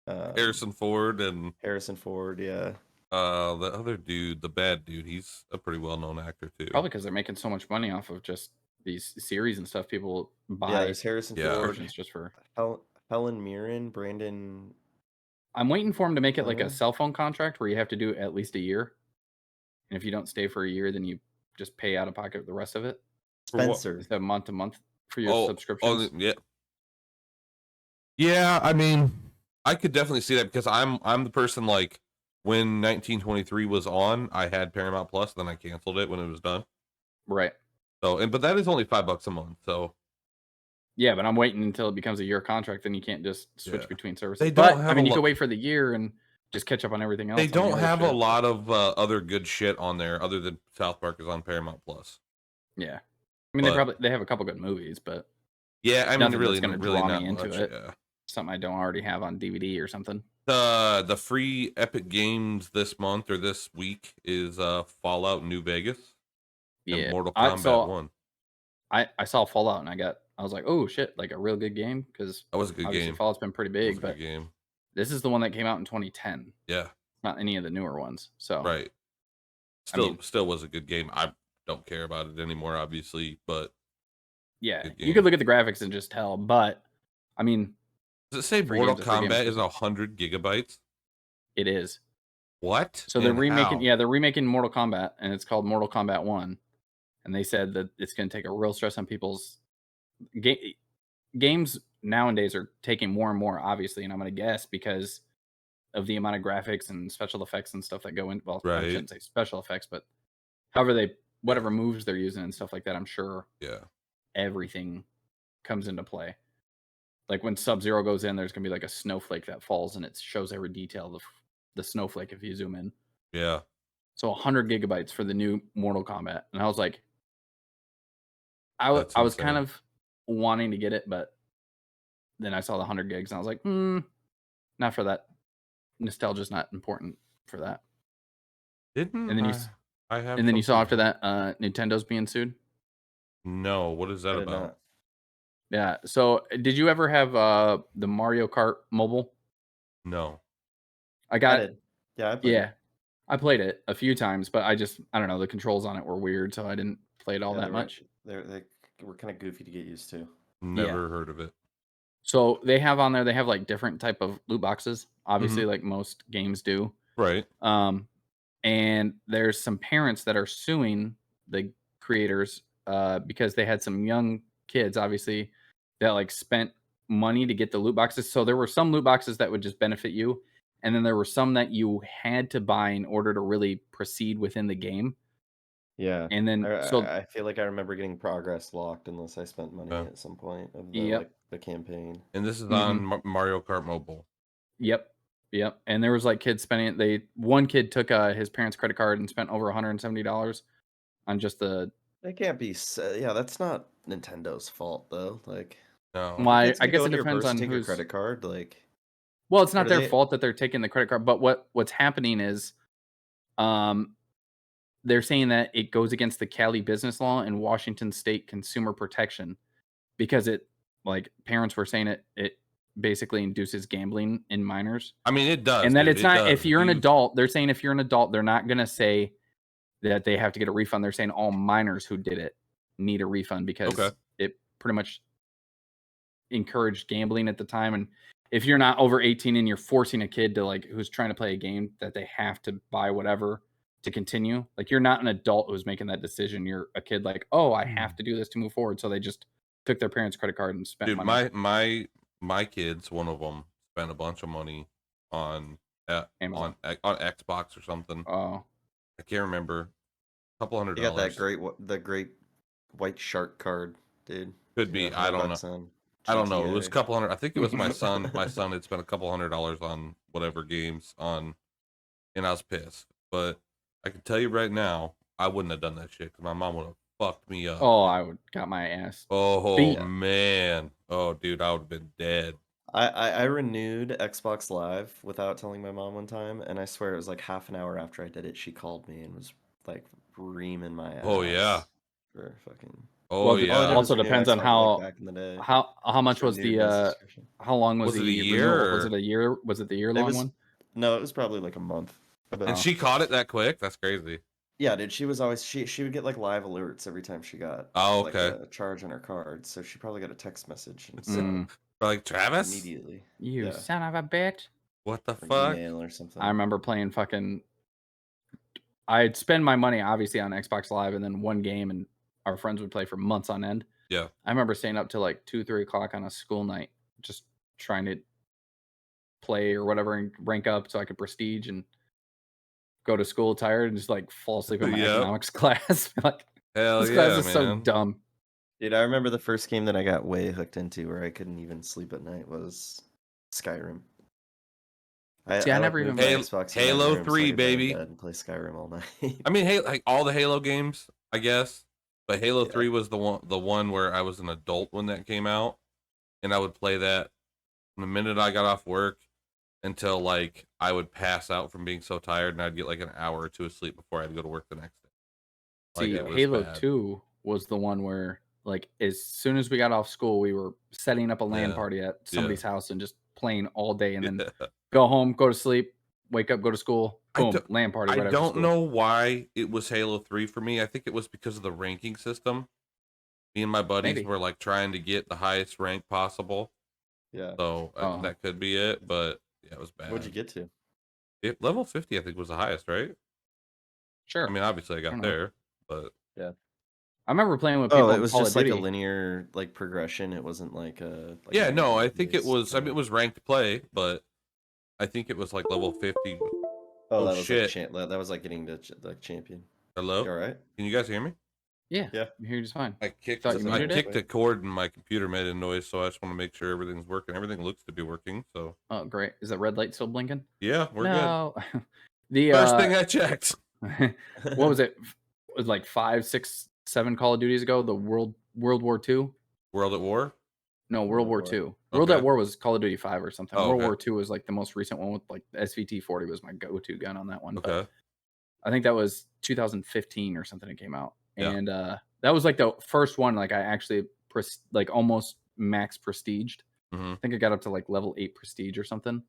Speaker 3: Harrison Ford and
Speaker 5: Harrison Ford. Yeah.
Speaker 3: the other dude, the bad dude. He's a pretty well known actor too.
Speaker 4: Probably because they're making so much money off of just these series and stuff. People
Speaker 5: Yeah.
Speaker 4: buy
Speaker 5: There's Harrison
Speaker 3: Yeah.
Speaker 5: Ford,
Speaker 4: versions just for.
Speaker 5: Helen Mirren, Brandon.
Speaker 4: I'm waiting for them to make it like
Speaker 5: Oh.
Speaker 4: a cell phone contract where you have to do at least a year, and if you don't stay for a year, then you just pay out of pocket the rest of it
Speaker 3: For what?
Speaker 5: Spencer.
Speaker 4: instead of month to month for your subscriptions.
Speaker 3: yeah. Yeah, I mean, I could definitely see that because I'm the person like when 1923 was on, I had Paramount Plus, then I canceled it when it was done.
Speaker 4: Right.
Speaker 3: So, but that is only $5 a month. So
Speaker 4: Yeah, but I'm waiting until it becomes a year contract. Then you can't just switch
Speaker 3: Yeah.
Speaker 4: between services.
Speaker 3: They
Speaker 4: But
Speaker 3: don't have
Speaker 4: I mean,
Speaker 3: a
Speaker 4: you
Speaker 3: lo-
Speaker 4: could wait for the year and just catch up on everything else.
Speaker 3: they
Speaker 4: on the
Speaker 3: don't
Speaker 4: other
Speaker 3: have a
Speaker 4: shit.
Speaker 3: lot of other good shit on there other than South Park is on Paramount Plus.
Speaker 4: Yeah, I mean, they have a couple good movies, but
Speaker 3: Yeah, I mean,
Speaker 4: Nothing
Speaker 3: really,
Speaker 4: that's gonna
Speaker 3: really
Speaker 4: draw
Speaker 3: not
Speaker 4: me into
Speaker 3: much.
Speaker 4: it.
Speaker 3: Yeah.
Speaker 4: something I don't already have on DVD or something.
Speaker 3: The free Epic Games this month or this week is Fallout New Vegas and
Speaker 4: Yeah,
Speaker 3: Mortal
Speaker 4: I
Speaker 3: Kombat
Speaker 4: saw
Speaker 3: 1.
Speaker 4: I saw Fallout and I was like, oh shit, like a real good game because
Speaker 3: That was a good
Speaker 4: obviously
Speaker 3: game.
Speaker 4: Fallout's been pretty
Speaker 3: That was
Speaker 4: big,
Speaker 3: a
Speaker 4: but
Speaker 3: good game.
Speaker 4: this is the one that came out in 2010,
Speaker 3: Yeah,
Speaker 4: not any of the newer ones. So
Speaker 3: right.
Speaker 4: I mean-
Speaker 3: Still was a good game. don't care about it anymore, obviously. But
Speaker 4: Yeah,
Speaker 3: good
Speaker 4: you
Speaker 3: game.
Speaker 4: could look at the graphics and just tell. But I mean,
Speaker 3: Does it say
Speaker 4: free
Speaker 3: Mortal
Speaker 4: game's a free game.
Speaker 3: Kombat is 100 gigabytes?
Speaker 4: It is.
Speaker 3: What?
Speaker 4: So they're
Speaker 3: And
Speaker 4: remaking.
Speaker 3: how?
Speaker 4: Yeah, they're remaking Mortal Kombat, and it's called Mortal Kombat 1. And they said that it's going to take a real stress on people's games nowadays are taking more and more, obviously, and I'm going to guess because of the amount of graphics and special effects and stuff that go in. Well, I
Speaker 3: Right.
Speaker 4: shouldn't say special effects, but however whatever moves they're using and stuff like that, I'm sure
Speaker 3: Yeah.
Speaker 4: everything comes into play. Like when Sub-Zero goes in, there's going to be like a snowflake that falls, and it shows every detail of the snowflake if you zoom in.
Speaker 3: Yeah.
Speaker 4: So 100 gigabytes for the new Mortal Kombat. And I was like, I was
Speaker 3: That's
Speaker 4: kind
Speaker 3: insane.
Speaker 4: of wanting to get it, but then I saw the 100 gigs and I was like, not for that. Nostalgia's not important for that.
Speaker 3: Didn't
Speaker 4: And then
Speaker 3: I have
Speaker 4: and then you saw after
Speaker 3: something-
Speaker 4: that, Nintendo's being sued.
Speaker 3: No, what is that
Speaker 5: I did
Speaker 3: about?
Speaker 5: not.
Speaker 4: Yeah. So did you ever have the Mario Kart mobile?
Speaker 3: No.
Speaker 4: I
Speaker 5: I
Speaker 4: got
Speaker 5: did. Yeah, I played
Speaker 4: yeah.
Speaker 5: it.
Speaker 4: I played it a few times, but I don't know, the controls on it were weird, so I didn't play it all
Speaker 5: Yeah,
Speaker 4: that much.
Speaker 5: They were kind of goofy to get used to.
Speaker 3: Never heard of it.
Speaker 4: So they have on there, they have like different type of loot boxes, obviously, like most games do.
Speaker 3: Right.
Speaker 4: And there's some parents that are suing the creators because they had some young kids, obviously, that like spent money to get the loot boxes. So there were some loot boxes that would just benefit you, and then there were some that you had to buy in order to really proceed within the game.
Speaker 5: Yeah.
Speaker 4: And then
Speaker 5: I feel like I remember getting progress locked unless I spent money
Speaker 3: Okay.
Speaker 5: at some point of
Speaker 4: Yep.
Speaker 5: the campaign.
Speaker 3: And this is on Mario Kart Mobile.
Speaker 4: Yep. And there was like kids spending one kid took his parents' credit card and spent over $170 on just the
Speaker 5: They can't be. Yeah, that's not Nintendo's fault though. Like,
Speaker 3: No.
Speaker 4: well, I
Speaker 5: kids can
Speaker 4: guess
Speaker 5: go
Speaker 4: it
Speaker 5: into your
Speaker 4: depends
Speaker 5: purse
Speaker 4: on
Speaker 5: and take your
Speaker 4: who's
Speaker 5: credit card. Like,
Speaker 4: well, it's
Speaker 5: Or
Speaker 4: not
Speaker 5: do
Speaker 4: their
Speaker 5: they-
Speaker 4: fault that they're taking the credit card, but what's happening is they're saying that it goes against the Cali business law and Washington state consumer protection because it like parents were saying it basically induces gambling in minors.
Speaker 3: I mean, it does.
Speaker 4: And that
Speaker 3: dude,
Speaker 4: it's
Speaker 3: it
Speaker 4: not
Speaker 3: does.
Speaker 4: if you're an adult, they're saying if you're an adult, they're not going to say that they have to get a refund. They're saying all minors who did it need a refund because
Speaker 3: Okay.
Speaker 4: it pretty much encouraged gambling at the time. And if you're not over 18 and you're forcing a kid to like who's trying to play a game that they have to buy whatever to continue, like you're not an adult who's making that decision. You're a kid like, oh, I have to do this to move forward. So they just took their parents' credit card and spent
Speaker 3: Dude,
Speaker 4: money.
Speaker 3: my kids, one of them spent a bunch of money on
Speaker 4: Amazon.
Speaker 3: on Xbox or something.
Speaker 4: Oh,
Speaker 3: I can't remember. A couple $100.
Speaker 5: you got the great white shark card, dude.
Speaker 3: Could be. I don't know.
Speaker 5: On
Speaker 3: I don't know. It was a
Speaker 5: GTA.
Speaker 3: couple hundred. I think it was my son. My son had spent a couple $100 on whatever games on, and I was pissed. But I can tell you right now, I wouldn't have done that shit because my mom would have fucked me up.
Speaker 4: I would got my ass.
Speaker 3: Oh
Speaker 4: beat.
Speaker 3: man. Oh dude, I would have been dead.
Speaker 5: I renewed Xbox Live without telling my mom one time, and I swear it was like half an hour after I did it, she called me and was like reaming my ass.
Speaker 3: Oh, yeah.
Speaker 5: For fucking.
Speaker 3: Oh
Speaker 4: Well,
Speaker 3: yeah.
Speaker 4: also
Speaker 5: Renew
Speaker 4: depends on
Speaker 5: Xbox, like, back in the day.
Speaker 4: how much
Speaker 5: Just
Speaker 4: was
Speaker 5: renewed my
Speaker 4: the
Speaker 5: subscription.
Speaker 4: how long was
Speaker 3: Was it
Speaker 4: the
Speaker 3: a year,
Speaker 4: renewal? Was
Speaker 3: or-
Speaker 4: it a year? Was it the year long one?
Speaker 5: No, it was probably like a month. But
Speaker 3: And she caught it that quick? That's crazy.
Speaker 5: yeah, dude, she was always she would get like live alerts every time she got like
Speaker 3: okay.
Speaker 5: a charge on her card, so she probably got a text message and
Speaker 4: Mm.
Speaker 3: Like Travis?
Speaker 5: immediately.
Speaker 4: You
Speaker 5: Yeah.
Speaker 4: son of a bitch.
Speaker 3: What the
Speaker 5: Or
Speaker 3: fuck?
Speaker 5: email or something.
Speaker 4: I remember playing fucking. I'd spend my money obviously on Xbox Live and then one game, and our friends would play for months on end.
Speaker 3: Yeah.
Speaker 4: I remember staying up till like 2-3 o'clock on a school night, just trying to play or whatever and rank up so I could prestige and go to school tired and just like fall asleep in my
Speaker 3: Yep.
Speaker 4: economics class. Like
Speaker 3: Hell
Speaker 4: this
Speaker 3: yeah,
Speaker 4: class is
Speaker 3: man.
Speaker 4: so dumb.
Speaker 5: Dude, I remember the first game that I got way hooked into where I couldn't even sleep at night was Skyrim.
Speaker 4: See, I never even
Speaker 5: moved my
Speaker 3: Halo-
Speaker 5: Xbox in my
Speaker 3: Halo
Speaker 5: room so I
Speaker 3: 3,
Speaker 5: could lay in
Speaker 3: baby.
Speaker 5: bed and play Skyrim all night.
Speaker 3: I mean, hey, like all the Halo games, I guess. But Halo
Speaker 5: Yeah.
Speaker 3: 3 was the one where I was an adult when that came out, and I would play that from the minute I got off work until like I would pass out from being so tired, and I'd get like an hour or two of sleep before I had to go to work the next day. Like,
Speaker 4: See,
Speaker 3: it was
Speaker 4: Halo
Speaker 3: bad.
Speaker 4: 2 was the one where, like, as soon as we got off school, we were setting up a LAN
Speaker 3: Yeah.
Speaker 4: party at somebody's house and just playing all day, and then
Speaker 3: Yeah.
Speaker 4: go home, go to sleep, wake up, go to school, boom,
Speaker 3: don't-
Speaker 4: LAN party.
Speaker 3: I
Speaker 4: Right after
Speaker 3: don't
Speaker 4: school.
Speaker 3: know why it was Halo 3 for me. I think it was because of the ranking system. Me and my buddies
Speaker 4: Maybe.
Speaker 3: were like trying to get the highest rank possible.
Speaker 5: Yeah.
Speaker 3: So
Speaker 4: Oh.
Speaker 3: that could be it, but yeah, it was bad.
Speaker 5: What'd you get to?
Speaker 3: Level 50, I think, was the highest, right?
Speaker 4: Sure.
Speaker 3: I mean, obviously I
Speaker 4: don't
Speaker 3: got
Speaker 4: know.
Speaker 3: there, but
Speaker 4: I remember playing with people
Speaker 5: Oh, it
Speaker 4: in
Speaker 5: was
Speaker 4: Call
Speaker 5: just
Speaker 4: of
Speaker 5: like a
Speaker 4: Duty.
Speaker 5: linear like progression. It wasn't like a
Speaker 3: yeah, no, I
Speaker 5: ranking
Speaker 3: think it
Speaker 5: based,
Speaker 3: was. I mean, it was ranked play, but I think it was like level 50.
Speaker 5: Oh,
Speaker 3: Oh
Speaker 5: that was like
Speaker 3: shit!
Speaker 5: that was like getting to like champion.
Speaker 3: Hello,
Speaker 5: You all right?
Speaker 3: can you guys hear me?
Speaker 4: Yeah.
Speaker 5: Yeah.
Speaker 4: You hear just fine.
Speaker 3: I kicked.
Speaker 4: Thought you
Speaker 3: I
Speaker 4: muted it?
Speaker 3: kicked a cord and my computer made a noise, so I just want to make sure everything's working. Everything looks to be working, so
Speaker 4: Oh, great. Is that red light still blinking?
Speaker 3: yeah, we're
Speaker 4: no.
Speaker 3: good. First thing I checked.
Speaker 4: What was it? It was like 5, 6, 7 Call of Duties ago. The World War II.
Speaker 3: World at War.
Speaker 4: No, World War II.
Speaker 3: Okay.
Speaker 4: World at War was Call of Duty 5 or something.
Speaker 3: Oh,
Speaker 4: World
Speaker 3: okay.
Speaker 4: War II was like the most recent one with like the SVT-40 was my go-to gun on that one. But
Speaker 3: Okay.
Speaker 4: I think that was 2015 or something it came out.
Speaker 3: Yeah.
Speaker 4: And that was like the first one like I actually like almost max prestiged.
Speaker 3: Mhm.
Speaker 4: I think I got up to like level 8 prestige or something.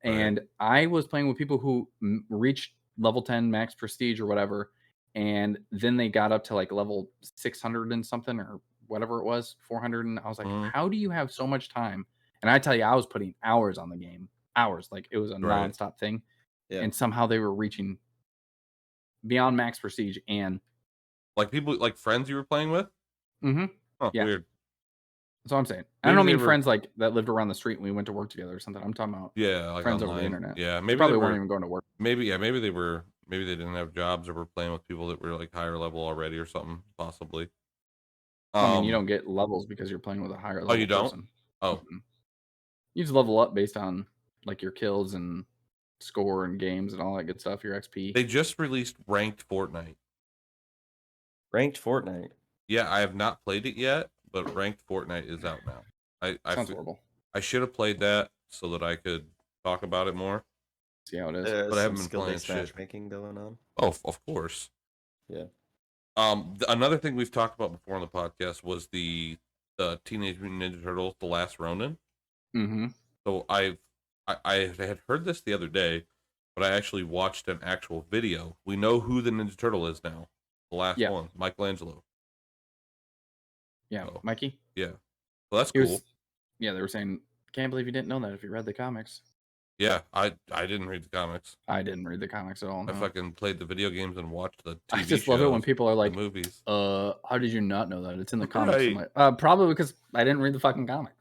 Speaker 3: Right.
Speaker 4: And I was playing with people who reached level 10 max prestige or whatever, and then they got up to like level 600 and something or whatever it was, 400, and I was like,
Speaker 3: Mhm.
Speaker 4: how do you have so much time? And I tell you, I was putting hours on the game, hours, like it was a
Speaker 3: Right.
Speaker 4: nonstop thing.
Speaker 5: Yeah.
Speaker 4: And somehow they were reaching beyond max prestige and
Speaker 3: Like people, like friends you were playing with.
Speaker 4: Mhm.
Speaker 3: Huh,
Speaker 4: Yeah.
Speaker 3: weird.
Speaker 4: That's what I'm saying. I don't
Speaker 3: Maybe they
Speaker 4: mean
Speaker 3: were-
Speaker 4: friends like that lived around the street and we went to work together or something. I'm talking about
Speaker 3: Yeah, like
Speaker 4: friends
Speaker 3: online.
Speaker 4: over the internet.
Speaker 3: Yeah,
Speaker 4: They
Speaker 3: maybe
Speaker 4: probably
Speaker 3: they
Speaker 4: weren't
Speaker 3: were.
Speaker 4: even going to work.
Speaker 3: Maybe they were. Maybe they didn't have jobs or were playing with people that were like higher level already or something. Possibly.
Speaker 4: I mean, you don't get levels because you're playing with a higher level
Speaker 3: you don't?
Speaker 4: person.
Speaker 3: Oh,
Speaker 4: Mm-mm. You just level up based on like your kills and score and games and all that good stuff, your XP.
Speaker 3: they just released ranked Fortnite.
Speaker 5: Ranked Fortnite.
Speaker 3: Yeah, I have not played it yet, but ranked Fortnite is out now.
Speaker 4: Sounds horrible.
Speaker 3: I should have played that so that I could talk about it more.
Speaker 4: See how it is.
Speaker 5: There's
Speaker 3: But I haven't
Speaker 5: some
Speaker 3: been playing
Speaker 5: skill-based
Speaker 3: shit.
Speaker 5: matchmaking going on.
Speaker 3: Oh, of course.
Speaker 5: Yeah.
Speaker 3: Another thing we've talked about before on the podcast was the Teenage Mutant Ninja Turtles: The Last Ronin.
Speaker 4: Mm-hmm.
Speaker 3: So I had heard this the other day, but I actually watched an actual video. We know who the Ninja Turtle is now. The last
Speaker 4: Yeah.
Speaker 3: one, Michelangelo.
Speaker 4: Yeah,
Speaker 3: Oh.
Speaker 4: Mikey.
Speaker 3: Yeah. So that's
Speaker 4: He
Speaker 3: cool.
Speaker 4: was, yeah, they were saying, can't believe you didn't know that if you read the comics.
Speaker 3: Yeah, I didn't read the comics.
Speaker 4: I didn't read the comics at all.
Speaker 3: I
Speaker 4: No.
Speaker 3: fucking played the video games and watched the TV
Speaker 4: I just
Speaker 3: shows,
Speaker 4: love it when people are
Speaker 3: the
Speaker 4: like,
Speaker 3: movies.
Speaker 4: how did you not know that? It's in the comics. I'm
Speaker 3: Right.
Speaker 4: like, probably because I didn't read the fucking comics.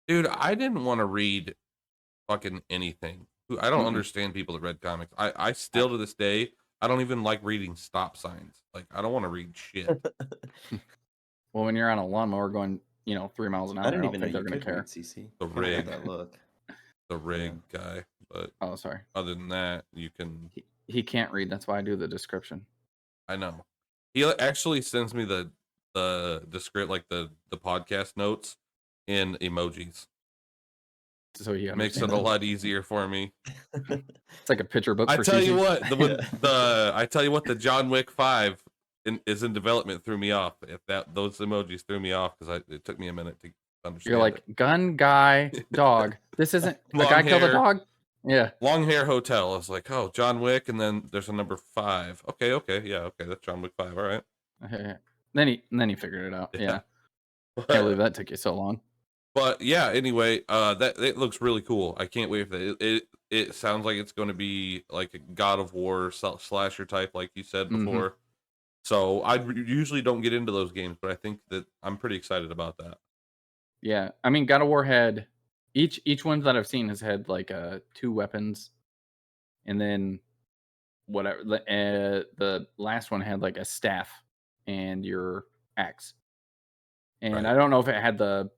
Speaker 3: Dude, I didn't want to read fucking anything. I don't
Speaker 4: Mm-mm.
Speaker 3: understand people that read comics. I still to this day, I don't even like reading stop signs. Like I don't want to read shit.
Speaker 4: Well, when you're on a lawnmower going, 3 miles an hour,
Speaker 5: I
Speaker 4: I
Speaker 5: didn't
Speaker 4: don't
Speaker 5: even know
Speaker 4: think they're
Speaker 5: you
Speaker 4: going to
Speaker 5: could
Speaker 4: care.
Speaker 5: read CC.
Speaker 3: The
Speaker 5: Kinda had
Speaker 3: rig.
Speaker 5: that look.
Speaker 3: The rig guy, but
Speaker 4: Oh, sorry.
Speaker 3: other than that, you can.
Speaker 4: He can't read. That's why I do the description.
Speaker 3: I know. He actually sends me the script, like the podcast notes in emojis.
Speaker 4: So he
Speaker 3: Makes it a
Speaker 4: understands.
Speaker 3: lot easier for me.
Speaker 4: It's like a picture book.
Speaker 3: I
Speaker 4: for
Speaker 3: tell you
Speaker 4: CC.
Speaker 3: what, the John Wick 5 is in development threw me off. If those emojis threw me off because it took me a minute to understand.
Speaker 4: You're like gun guy dog. This isn't a
Speaker 3: Long
Speaker 4: guy killed a
Speaker 3: hair.
Speaker 4: dog. Yeah.
Speaker 3: Long Hair Hotel. I was like, oh, John Wick, and then there's a number 5. Okay, yeah, okay, that's John Wick 5. All right.
Speaker 4: Then he figured it out. Yeah. Can't believe that took you so long.
Speaker 3: But yeah, anyway, that it looks really cool. I can't wait for that. It sounds like it's going to be like a God of War slasher type, like you said before. So I usually don't get into those games, but I think that I'm pretty excited about that.
Speaker 4: Yeah. I mean, God of War had each one that I've seen has had like 2 weapons, and then whatever the last one had like a staff and your axe. And
Speaker 3: Right.
Speaker 4: I don't know if it had the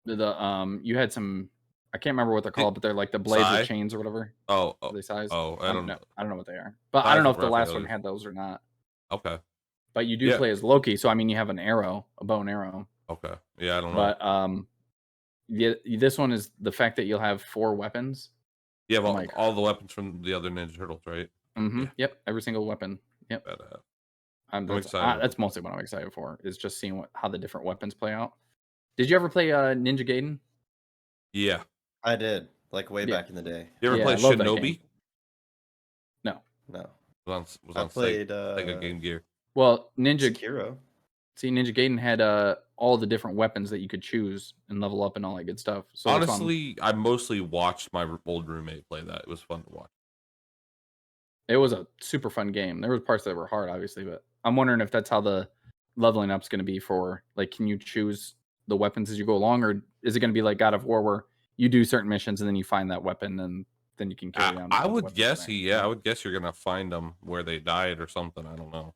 Speaker 4: you had some, I can't remember what they're called, but they're like the blades
Speaker 3: Sai?
Speaker 4: with chains or whatever.
Speaker 3: Oh,
Speaker 4: Are they size?
Speaker 3: I don't know.
Speaker 4: I don't know what they are, but I
Speaker 3: Sais
Speaker 4: don't know
Speaker 3: is
Speaker 4: if the last one
Speaker 3: Raphael's.
Speaker 4: had those or not.
Speaker 3: Okay.
Speaker 4: But you do
Speaker 3: Yeah.
Speaker 4: play as Loki, so I mean you have an arrow, a bow and arrow.
Speaker 3: Okay. Yeah, I don't know.
Speaker 4: But this one is the fact that you'll have 4 weapons.
Speaker 3: You have
Speaker 4: I'm
Speaker 3: all,
Speaker 4: like-
Speaker 3: all the weapons from the other Ninja Turtles, right? Yeah.
Speaker 4: Yep, every single weapon. Yep.
Speaker 3: Badass.
Speaker 4: That's,
Speaker 3: excited.
Speaker 4: that's mostly what I'm excited for, is just seeing how the different weapons play out. Did you ever play Ninja Gaiden?
Speaker 3: Yeah.
Speaker 5: I did, like way
Speaker 4: Yeah.
Speaker 5: back in the day.
Speaker 3: You ever
Speaker 4: Yeah,
Speaker 3: play
Speaker 4: I love that
Speaker 3: Shinobi?
Speaker 4: game. No.
Speaker 5: No.
Speaker 3: Was
Speaker 5: I
Speaker 3: on
Speaker 5: played
Speaker 3: Sega Game Gear.
Speaker 4: Well, Ninja
Speaker 5: Sekiro.
Speaker 4: Ninja Gaiden had all the different weapons that you could choose and level up and all that good stuff. So
Speaker 3: Honestly, I mostly watched my old roommate play that. It was fun to watch.
Speaker 4: it was a super fun game. There was parts that were hard, obviously, but I'm wondering if that's how the leveling up's going to be for, like, can you choose the weapons as you go along, or is it going to be like God of War where you do certain missions and then you find that weapon and then you can carry on?
Speaker 3: I
Speaker 4: with the
Speaker 3: would
Speaker 4: weapons
Speaker 3: guess
Speaker 4: from there?
Speaker 3: I would guess you're gonna find them where they died or something. I don't know.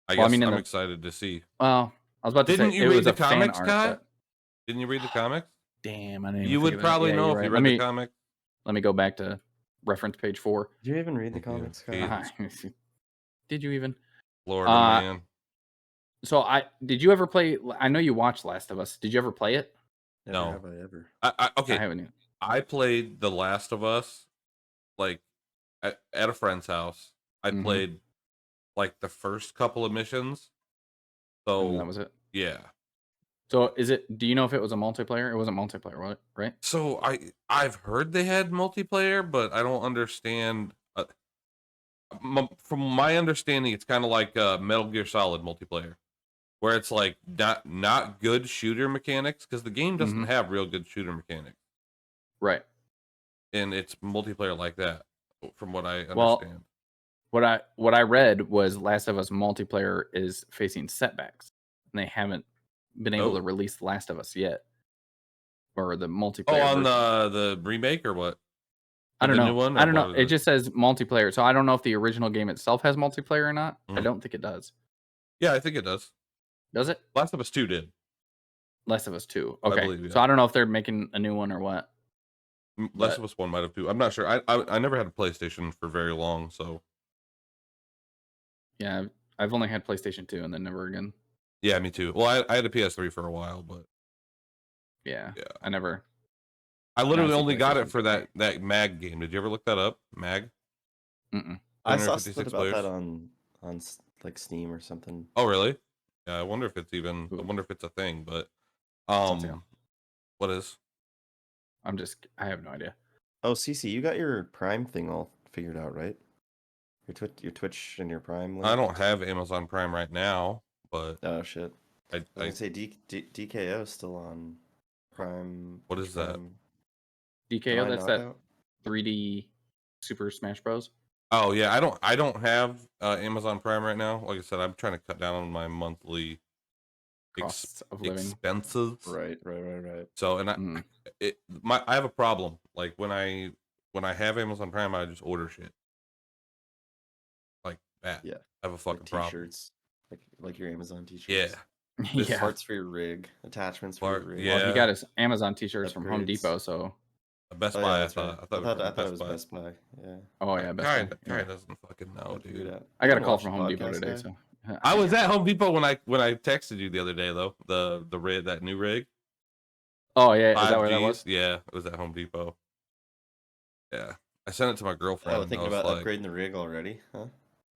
Speaker 3: I
Speaker 4: Well, I
Speaker 3: guess
Speaker 4: mean,
Speaker 3: I'm excited to see.
Speaker 4: Well, I was about to
Speaker 3: Didn't
Speaker 4: say
Speaker 3: you
Speaker 4: it
Speaker 3: read
Speaker 4: was
Speaker 3: the
Speaker 4: a fan
Speaker 3: comics,
Speaker 4: art,
Speaker 3: Kai?
Speaker 4: but
Speaker 3: Didn't you read the comics?
Speaker 4: damn, I didn't even
Speaker 3: You
Speaker 4: think
Speaker 3: would
Speaker 4: of that.
Speaker 3: probably
Speaker 4: Yeah,
Speaker 3: know
Speaker 4: you're
Speaker 3: if
Speaker 4: right.
Speaker 3: you read the comic.
Speaker 4: Let me go back to reference page 4.
Speaker 5: Did you even read the
Speaker 3: Thank you.
Speaker 5: comics,
Speaker 3: Okay.
Speaker 5: Kyle?
Speaker 4: Did you even?
Speaker 3: Florida
Speaker 4: Uh,
Speaker 3: man.
Speaker 4: So did you ever play? I know you watched Last of Us. Did you ever play it?
Speaker 5: Never
Speaker 3: No.
Speaker 5: have I ever.
Speaker 4: I
Speaker 3: Okay.
Speaker 4: haven't. Even.
Speaker 3: I played The Last of Us like at a friend's house. I
Speaker 4: Mhm.
Speaker 3: played like the first couple of missions. So
Speaker 4: And that was it.
Speaker 3: yeah.
Speaker 4: So do you know if it was a multiplayer? It wasn't multiplayer, right?
Speaker 3: So I've heard they had multiplayer, but I don't understand. From my understanding, it's kind of like Metal Gear Solid multiplayer, where it's like not good shooter mechanics because the game doesn't
Speaker 4: Mhm.
Speaker 3: have real good shooter mechanics,
Speaker 4: Right.
Speaker 3: and it's multiplayer like that. From what I
Speaker 4: Well,
Speaker 3: understand.
Speaker 4: what I read was Last of Us multiplayer is facing setbacks, and they haven't been able to release The Last of Us yet, or the multiplayer.
Speaker 3: On
Speaker 4: version.
Speaker 3: the remake or what?
Speaker 4: I don't
Speaker 3: The
Speaker 4: know.
Speaker 3: new one?
Speaker 4: I
Speaker 3: Or
Speaker 4: don't know.
Speaker 3: what
Speaker 4: It
Speaker 3: is
Speaker 4: just says multiplayer, so I don't know if the original game itself has multiplayer or not. I
Speaker 3: Mhm.
Speaker 4: don't think it does.
Speaker 3: Yeah, I think it does.
Speaker 4: Does it?
Speaker 3: Last of Us 2 did.
Speaker 4: Last of Us 2.
Speaker 3: I
Speaker 4: Okay.
Speaker 3: believe,
Speaker 4: So
Speaker 3: yeah.
Speaker 4: I don't know if they're making a new one or what.
Speaker 3: Last
Speaker 4: But
Speaker 3: of Us 1 might have too. I'm not sure. I never had a PlayStation for very long, so
Speaker 4: yeah, I've only had PlayStation 2 and then never again.
Speaker 3: yeah, me too. Well, I had a PS3 for a while, but
Speaker 4: Yeah.
Speaker 3: yeah.
Speaker 4: I never.
Speaker 3: I literally
Speaker 4: honestly,
Speaker 3: only got it
Speaker 4: PlayStation
Speaker 3: for
Speaker 4: for me.
Speaker 3: that MAG game. Did you ever look that up? MAG?
Speaker 4: Mm-mm.
Speaker 5: I saw something
Speaker 3: 256
Speaker 5: about that
Speaker 3: players?
Speaker 5: on like Steam or something.
Speaker 3: Oh, really? Yeah, I wonder if it's even. I
Speaker 4: Ooh.
Speaker 3: wonder if it's a thing. But
Speaker 4: Something else.
Speaker 3: what is?
Speaker 4: I have no idea.
Speaker 5: Oh, Cece, you got your Prime thing all figured out, right? Your Twitch and your Prime link.
Speaker 3: I don't have Amazon Prime right now, but
Speaker 5: Oh shit. I was
Speaker 3: I
Speaker 5: gonna say DKO still on Prime.
Speaker 3: What is that?
Speaker 5: Prime
Speaker 4: DKO, that's that
Speaker 5: Knockout?
Speaker 4: 3D Super Smash Bros.
Speaker 3: Oh yeah, I don't have Amazon Prime right now. Like I said, I'm trying to cut down on my monthly
Speaker 4: Costs of living.
Speaker 3: expenses.
Speaker 5: Right.
Speaker 3: So and
Speaker 4: Mm.
Speaker 3: I have a problem. Like when I have Amazon Prime, I just order shit like that.
Speaker 5: Yeah.
Speaker 3: I have a fucking
Speaker 5: Like
Speaker 3: problem.
Speaker 5: t-shirts, like your Amazon t-shirts.
Speaker 3: Yeah.
Speaker 4: Yeah.
Speaker 5: Parts for your rig, attachments for your rig.
Speaker 3: Yeah.
Speaker 4: Well, he got his Amazon t-shirts from Home
Speaker 5: Upgrades.
Speaker 4: Depot, so.
Speaker 3: Best
Speaker 5: Oh,
Speaker 3: Buy.
Speaker 5: yeah, that's right.
Speaker 3: I thought
Speaker 5: it was Best Buy. Yeah.
Speaker 4: Oh yeah, Best Buy.
Speaker 3: Kai
Speaker 4: Yeah.
Speaker 3: doesn't fucking know,
Speaker 5: Gotta figure it
Speaker 3: dude.
Speaker 5: out.
Speaker 4: I
Speaker 5: You
Speaker 4: got a
Speaker 5: wanna
Speaker 4: call
Speaker 5: watch
Speaker 4: from
Speaker 5: the
Speaker 4: Home Depot
Speaker 5: podcast,
Speaker 4: today,
Speaker 5: guy?
Speaker 4: so.
Speaker 3: I was at Home Depot when I texted you the other day though. The rig, that new rig.
Speaker 4: Oh yeah, is that where that
Speaker 3: 5Gs?
Speaker 4: was?
Speaker 3: Yeah, it was at Home Depot. Yeah, I sent it to my girlfriend.
Speaker 5: Oh,
Speaker 3: and
Speaker 5: thinking
Speaker 3: I was
Speaker 5: about
Speaker 3: like,
Speaker 5: upgrading the rig already, huh?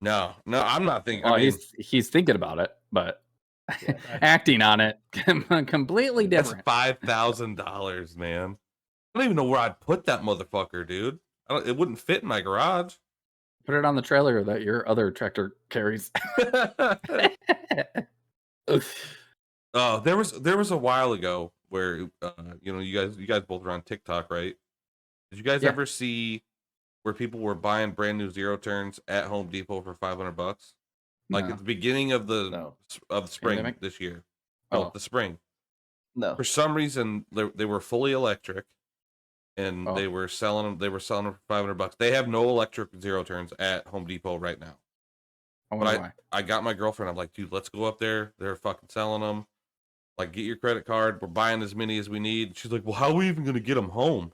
Speaker 3: No, I'm not thinking.
Speaker 4: Well,
Speaker 3: I mean,
Speaker 4: he's thinking about it, but
Speaker 5: Yeah.
Speaker 4: acting on it completely
Speaker 3: that's
Speaker 4: different.
Speaker 3: $5,000, man. I don't even know where I'd put that motherfucker, dude. It wouldn't fit in my garage.
Speaker 4: Put it on the trailer that your other tractor carries.
Speaker 3: Oh, there was a while ago where you guys both are on TikTok, right? Did you guys
Speaker 4: Yeah.
Speaker 3: ever see where people were buying brand new zero turns at Home Depot for $500? Like
Speaker 4: No.
Speaker 3: at the beginning of the spring
Speaker 4: Pandemic?
Speaker 3: this year. No,
Speaker 4: Oh.
Speaker 3: the spring.
Speaker 5: No.
Speaker 3: For some reason, they were fully electric, and
Speaker 4: Oh.
Speaker 3: they were selling them. They were selling them for $500. They have no electric zero turns at Home Depot right now.
Speaker 4: I wonder
Speaker 3: But
Speaker 4: why.
Speaker 3: I got my girlfriend. I'm like, dude, let's go up there. They're fucking selling them. Like, get your credit card. We're buying as many as we need. She's like, well, how are we even gonna get them home?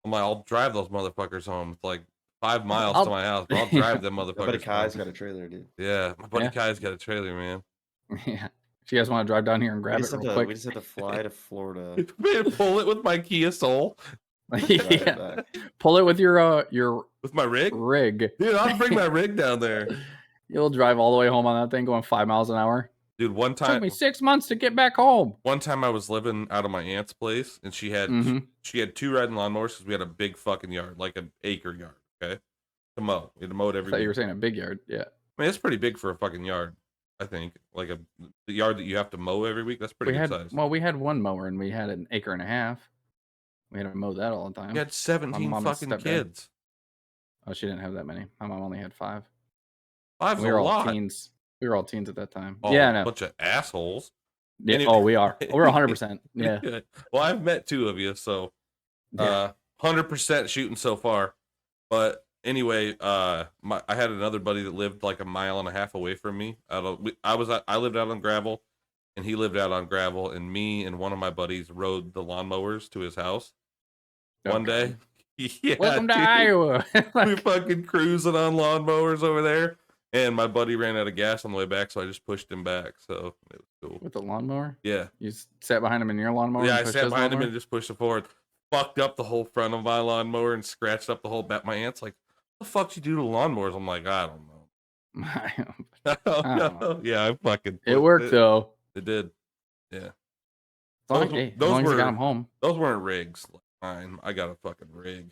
Speaker 3: I'm like, I'll drive those motherfuckers home. It's like 5 miles to my house, but I'll drive them
Speaker 5: My buddy
Speaker 3: motherfuckers
Speaker 5: Kai's
Speaker 3: home.
Speaker 5: got a trailer, dude.
Speaker 3: Yeah, my buddy
Speaker 4: Yeah.
Speaker 3: Kai's got a trailer, man.
Speaker 4: Yeah. If you guys want to drive down here and grab it real quick.
Speaker 5: We just have to fly to Florida.
Speaker 3: Pull it with my Kia Soul.
Speaker 5: Drive it
Speaker 4: Yeah.
Speaker 5: back.
Speaker 4: Pull it with your
Speaker 3: With my rig?
Speaker 4: rig.
Speaker 3: Dude, I'll bring my rig down there.
Speaker 4: You'll drive all the way home on that thing going 5 miles an hour.
Speaker 3: Dude, one
Speaker 4: Took
Speaker 3: time
Speaker 4: me 6 months to get back home.
Speaker 3: I was living out of my aunt's place, and she had
Speaker 4: Mhm.
Speaker 3: she had 2 riding lawnmowers because we had a big fucking yard, like an acre yard. Okay, to mow. You had to mow it
Speaker 4: I
Speaker 3: every
Speaker 4: thought you were
Speaker 3: week.
Speaker 4: saying a big yard. Yeah.
Speaker 3: I mean, it's pretty big for a fucking yard. I think like the yard that you have to mow every week. That's pretty good size.
Speaker 4: We had one mower and we had an acre and a half. We had to mow that all the time.
Speaker 3: You had 17
Speaker 4: mom and
Speaker 3: fucking
Speaker 4: stepdad.
Speaker 3: kids.
Speaker 4: Oh, she didn't have that many. My mom only had 5.
Speaker 3: Five's
Speaker 4: We
Speaker 3: a
Speaker 4: were all
Speaker 3: lot.
Speaker 4: teens. We were all teens at that time.
Speaker 3: Oh,
Speaker 4: yeah, I
Speaker 3: a
Speaker 4: know.
Speaker 3: bunch of assholes.
Speaker 4: Yeah,
Speaker 3: Anyway.
Speaker 4: oh, we are. We're 100%. Yeah.
Speaker 3: Well, I've met 2 of you, so 100% shooting so far. But anyway, I had another buddy that lived like a mile and a half away from me. I lived out on gravel, and he lived out on gravel, and me and one of my buddies rode the lawnmowers to his house one day. Yeah,
Speaker 4: Welcome to
Speaker 3: dude.
Speaker 4: Iowa.
Speaker 3: We fucking cruising on lawnmowers over there, and my buddy ran out of gas on the way back, so I just pushed him back. So it was cool.
Speaker 4: With the lawnmower?
Speaker 3: Yeah.
Speaker 4: You sat behind him in your lawnmower?
Speaker 3: Yeah,
Speaker 4: and
Speaker 3: I
Speaker 4: pushed
Speaker 3: sat
Speaker 4: his
Speaker 3: behind him
Speaker 4: lawnmower?
Speaker 3: and just pushed it forward. Fucked up the whole front of my lawnmower and scratched up the whole back. My aunt's like, "What the fuck you do to lawnmowers?" I'm like, "I don't know." I don't know. Yeah, I fucking.
Speaker 4: It worked though.
Speaker 3: It did. Yeah.
Speaker 4: As long,
Speaker 3: Those-
Speaker 4: as
Speaker 3: those
Speaker 4: long as you
Speaker 3: were-
Speaker 4: got him home.
Speaker 3: Those weren't rigs. Like mine. I got a fucking rig.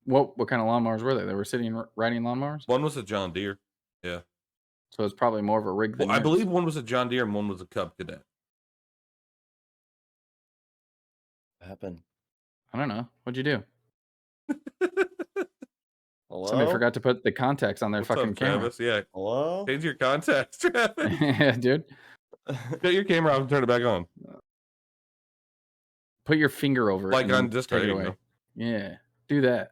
Speaker 4: What kind of lawnmowers were they? They were sitting riding lawnmowers?
Speaker 3: One was a John Deere. Yeah.
Speaker 4: So it's probably more of a rig than
Speaker 3: Well, I
Speaker 4: yours.
Speaker 3: believe one was a John Deere and one was a Cub Cadet.
Speaker 5: What happened?
Speaker 4: I don't know. What'd you do?
Speaker 5: Hello?
Speaker 4: Somebody forgot to put the contacts on their
Speaker 3: What's
Speaker 4: fucking
Speaker 3: up,
Speaker 4: camera.
Speaker 3: Travis? Yeah.
Speaker 5: Hello?
Speaker 3: Change your contacts, Travis.
Speaker 4: Yeah, dude.
Speaker 3: Shut your camera off and turn it back on.
Speaker 4: Put your finger over it.
Speaker 3: Like
Speaker 4: and
Speaker 3: on
Speaker 4: take
Speaker 3: Discord.
Speaker 4: it
Speaker 3: There you
Speaker 4: away.
Speaker 3: go.
Speaker 4: Yeah. Do that.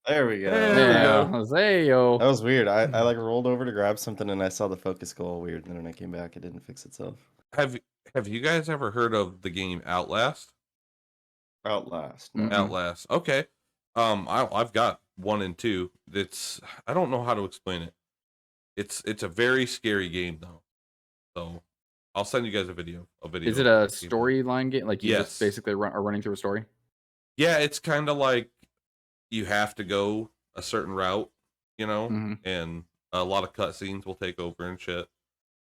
Speaker 5: There we go.
Speaker 3: There we
Speaker 4: Yeah.
Speaker 3: go.
Speaker 4: Hey, yo.
Speaker 5: That was weird. I like rolled over to grab something and I saw the focus go all weird. And then when I came back, it didn't fix itself.
Speaker 3: Have you guys ever heard of the game Outlast?
Speaker 5: Outlast.
Speaker 4: Mm-mm.
Speaker 3: Outlast. Okay. I've got 1 and 2. I don't know how to explain it. It's a very scary game though. So I'll send you guys a video.
Speaker 4: Is it a storyline game? Like you
Speaker 3: Yes.
Speaker 4: just basically are running through a story?
Speaker 3: Yeah, it's kind of like you have to go a certain route, you know,
Speaker 4: Mhm.
Speaker 3: and a lot of cutscenes will take over and shit.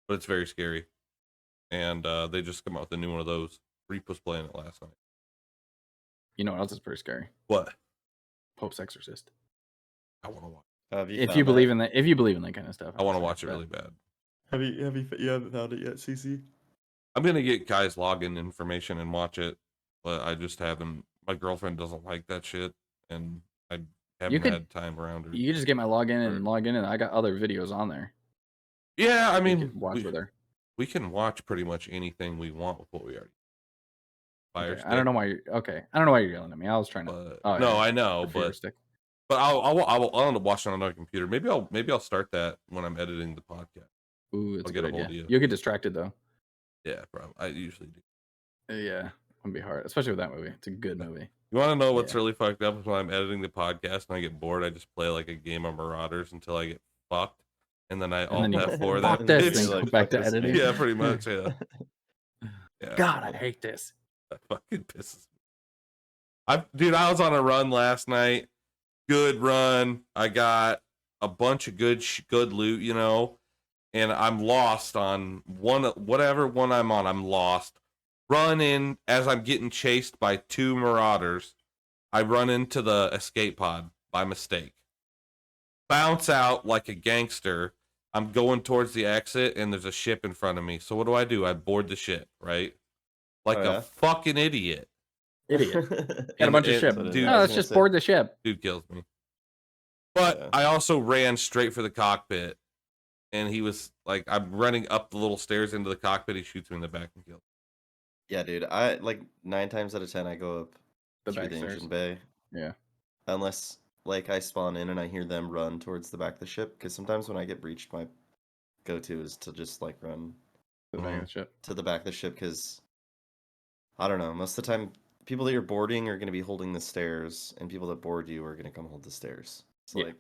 Speaker 3: But it's very scary. And they just come out with a new one of those. Reap was playing it last night.
Speaker 4: You know what else is pretty scary?
Speaker 3: What?
Speaker 4: Pope's Exorcist.
Speaker 3: I want to watch.
Speaker 5: Have you
Speaker 4: If
Speaker 5: found
Speaker 4: you believe
Speaker 5: that?
Speaker 4: in that, if you believe in that kind of stuff,
Speaker 3: I want to
Speaker 4: would
Speaker 3: watch
Speaker 4: say
Speaker 3: it
Speaker 4: that.
Speaker 3: really bad.
Speaker 5: You haven't found it yet, CC?
Speaker 3: I'm gonna get Kai's login information and watch it, but I just haven't. My girlfriend doesn't like that shit, and I haven't
Speaker 4: could-
Speaker 3: had time around her.
Speaker 4: You could just get my login and log in, and I got other videos on there.
Speaker 3: Yeah, I
Speaker 4: You
Speaker 3: mean,
Speaker 4: could watch with her.
Speaker 3: we can watch pretty much anything we want with what we already. Fire
Speaker 4: Okay, I don't know why you're okay. I don't know why you're yelling at me. I was trying to.
Speaker 3: But,
Speaker 4: Oh,
Speaker 3: no,
Speaker 4: yeah,
Speaker 3: I know,
Speaker 4: the fear
Speaker 3: but
Speaker 4: stick.
Speaker 3: I'll end up watching it on another computer. Maybe I'll start that when I'm editing the podcast.
Speaker 4: Ooh, it's
Speaker 3: I'll
Speaker 4: a
Speaker 3: get
Speaker 4: good
Speaker 3: a hold
Speaker 4: idea.
Speaker 3: of you.
Speaker 4: You'll get distracted though.
Speaker 3: Yeah, probably. I usually do.
Speaker 4: Yeah, it'll be hard, especially with that movie. It's a good movie.
Speaker 3: You want to know what's
Speaker 4: Yeah.
Speaker 3: really fucked up? Is when I'm editing the podcast and I get bored, I just play like a game of Marauders until I get fucked, and then I
Speaker 4: And then
Speaker 3: alt
Speaker 4: you
Speaker 3: F4
Speaker 4: fuck
Speaker 3: that
Speaker 4: this
Speaker 3: bitch.
Speaker 4: thing,
Speaker 5: like,
Speaker 4: go back to
Speaker 5: fuck this
Speaker 4: editing.
Speaker 3: Yeah, pretty much. Yeah. Yeah.
Speaker 4: God, I hate this.
Speaker 3: That fucking pisses me. Dude, I was on a run last night. Good run. I got a bunch of good loot, you know, and I'm lost on whatever one I'm on. I'm lost. Run in as I'm getting chased by 2 marauders. I run into the escape pod by mistake. Bounce out like a gangster. I'm going towards the exit and there's a ship in front of me. So what do? I board the ship, right? Like
Speaker 5: Oh, yeah?
Speaker 3: a fucking idiot.
Speaker 4: Idiot. Got a
Speaker 3: And-
Speaker 4: bunch of
Speaker 3: and-
Speaker 4: ship.
Speaker 3: dude,
Speaker 4: No, let's just board the ship.
Speaker 3: Dude kills me. But
Speaker 5: Yeah.
Speaker 3: I also ran straight for the cockpit. And he was like, I'm running up the little stairs into the cockpit. He shoots me in the back and kills me.
Speaker 5: Yeah, dude. I like 9 times out of 10 I go up
Speaker 4: The
Speaker 5: through
Speaker 4: back
Speaker 5: the
Speaker 4: stairs.
Speaker 5: engine bay.
Speaker 4: Yeah.
Speaker 5: Unless like I spawn in and I hear them run towards the back of the ship. Because sometimes when I get breached, my go-to is to just like run
Speaker 4: The back of the ship.
Speaker 5: to the back of the ship because I don't know. Most of the time, people that you're boarding are going to be holding the stairs, and people that board you are going to come hold the stairs. So
Speaker 4: Yeah.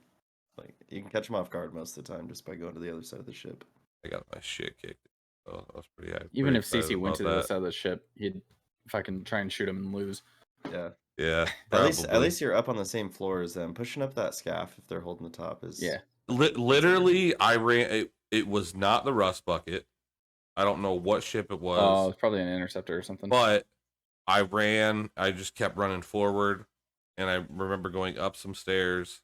Speaker 5: like you can catch them off guard most of the time just by going to the other side of the ship.
Speaker 3: I got my shit kicked. So I was pretty happy.
Speaker 4: Even if
Speaker 3: pretty
Speaker 4: CC went to
Speaker 3: excited
Speaker 4: the other
Speaker 3: about
Speaker 4: side of the ship, he'd fucking try and shoot him and lose.
Speaker 5: Yeah.
Speaker 3: that. Yeah.
Speaker 5: At
Speaker 3: probably.
Speaker 5: least you're up on the same floor as them. Pushing up that scaff if they're holding the top is
Speaker 4: Yeah.
Speaker 3: Literally, I ran. It was not the Rust Bucket. I don't know what ship it was.
Speaker 4: Oh, it's probably an interceptor or something.
Speaker 3: But I ran. I just kept running forward, and I remember going up some stairs,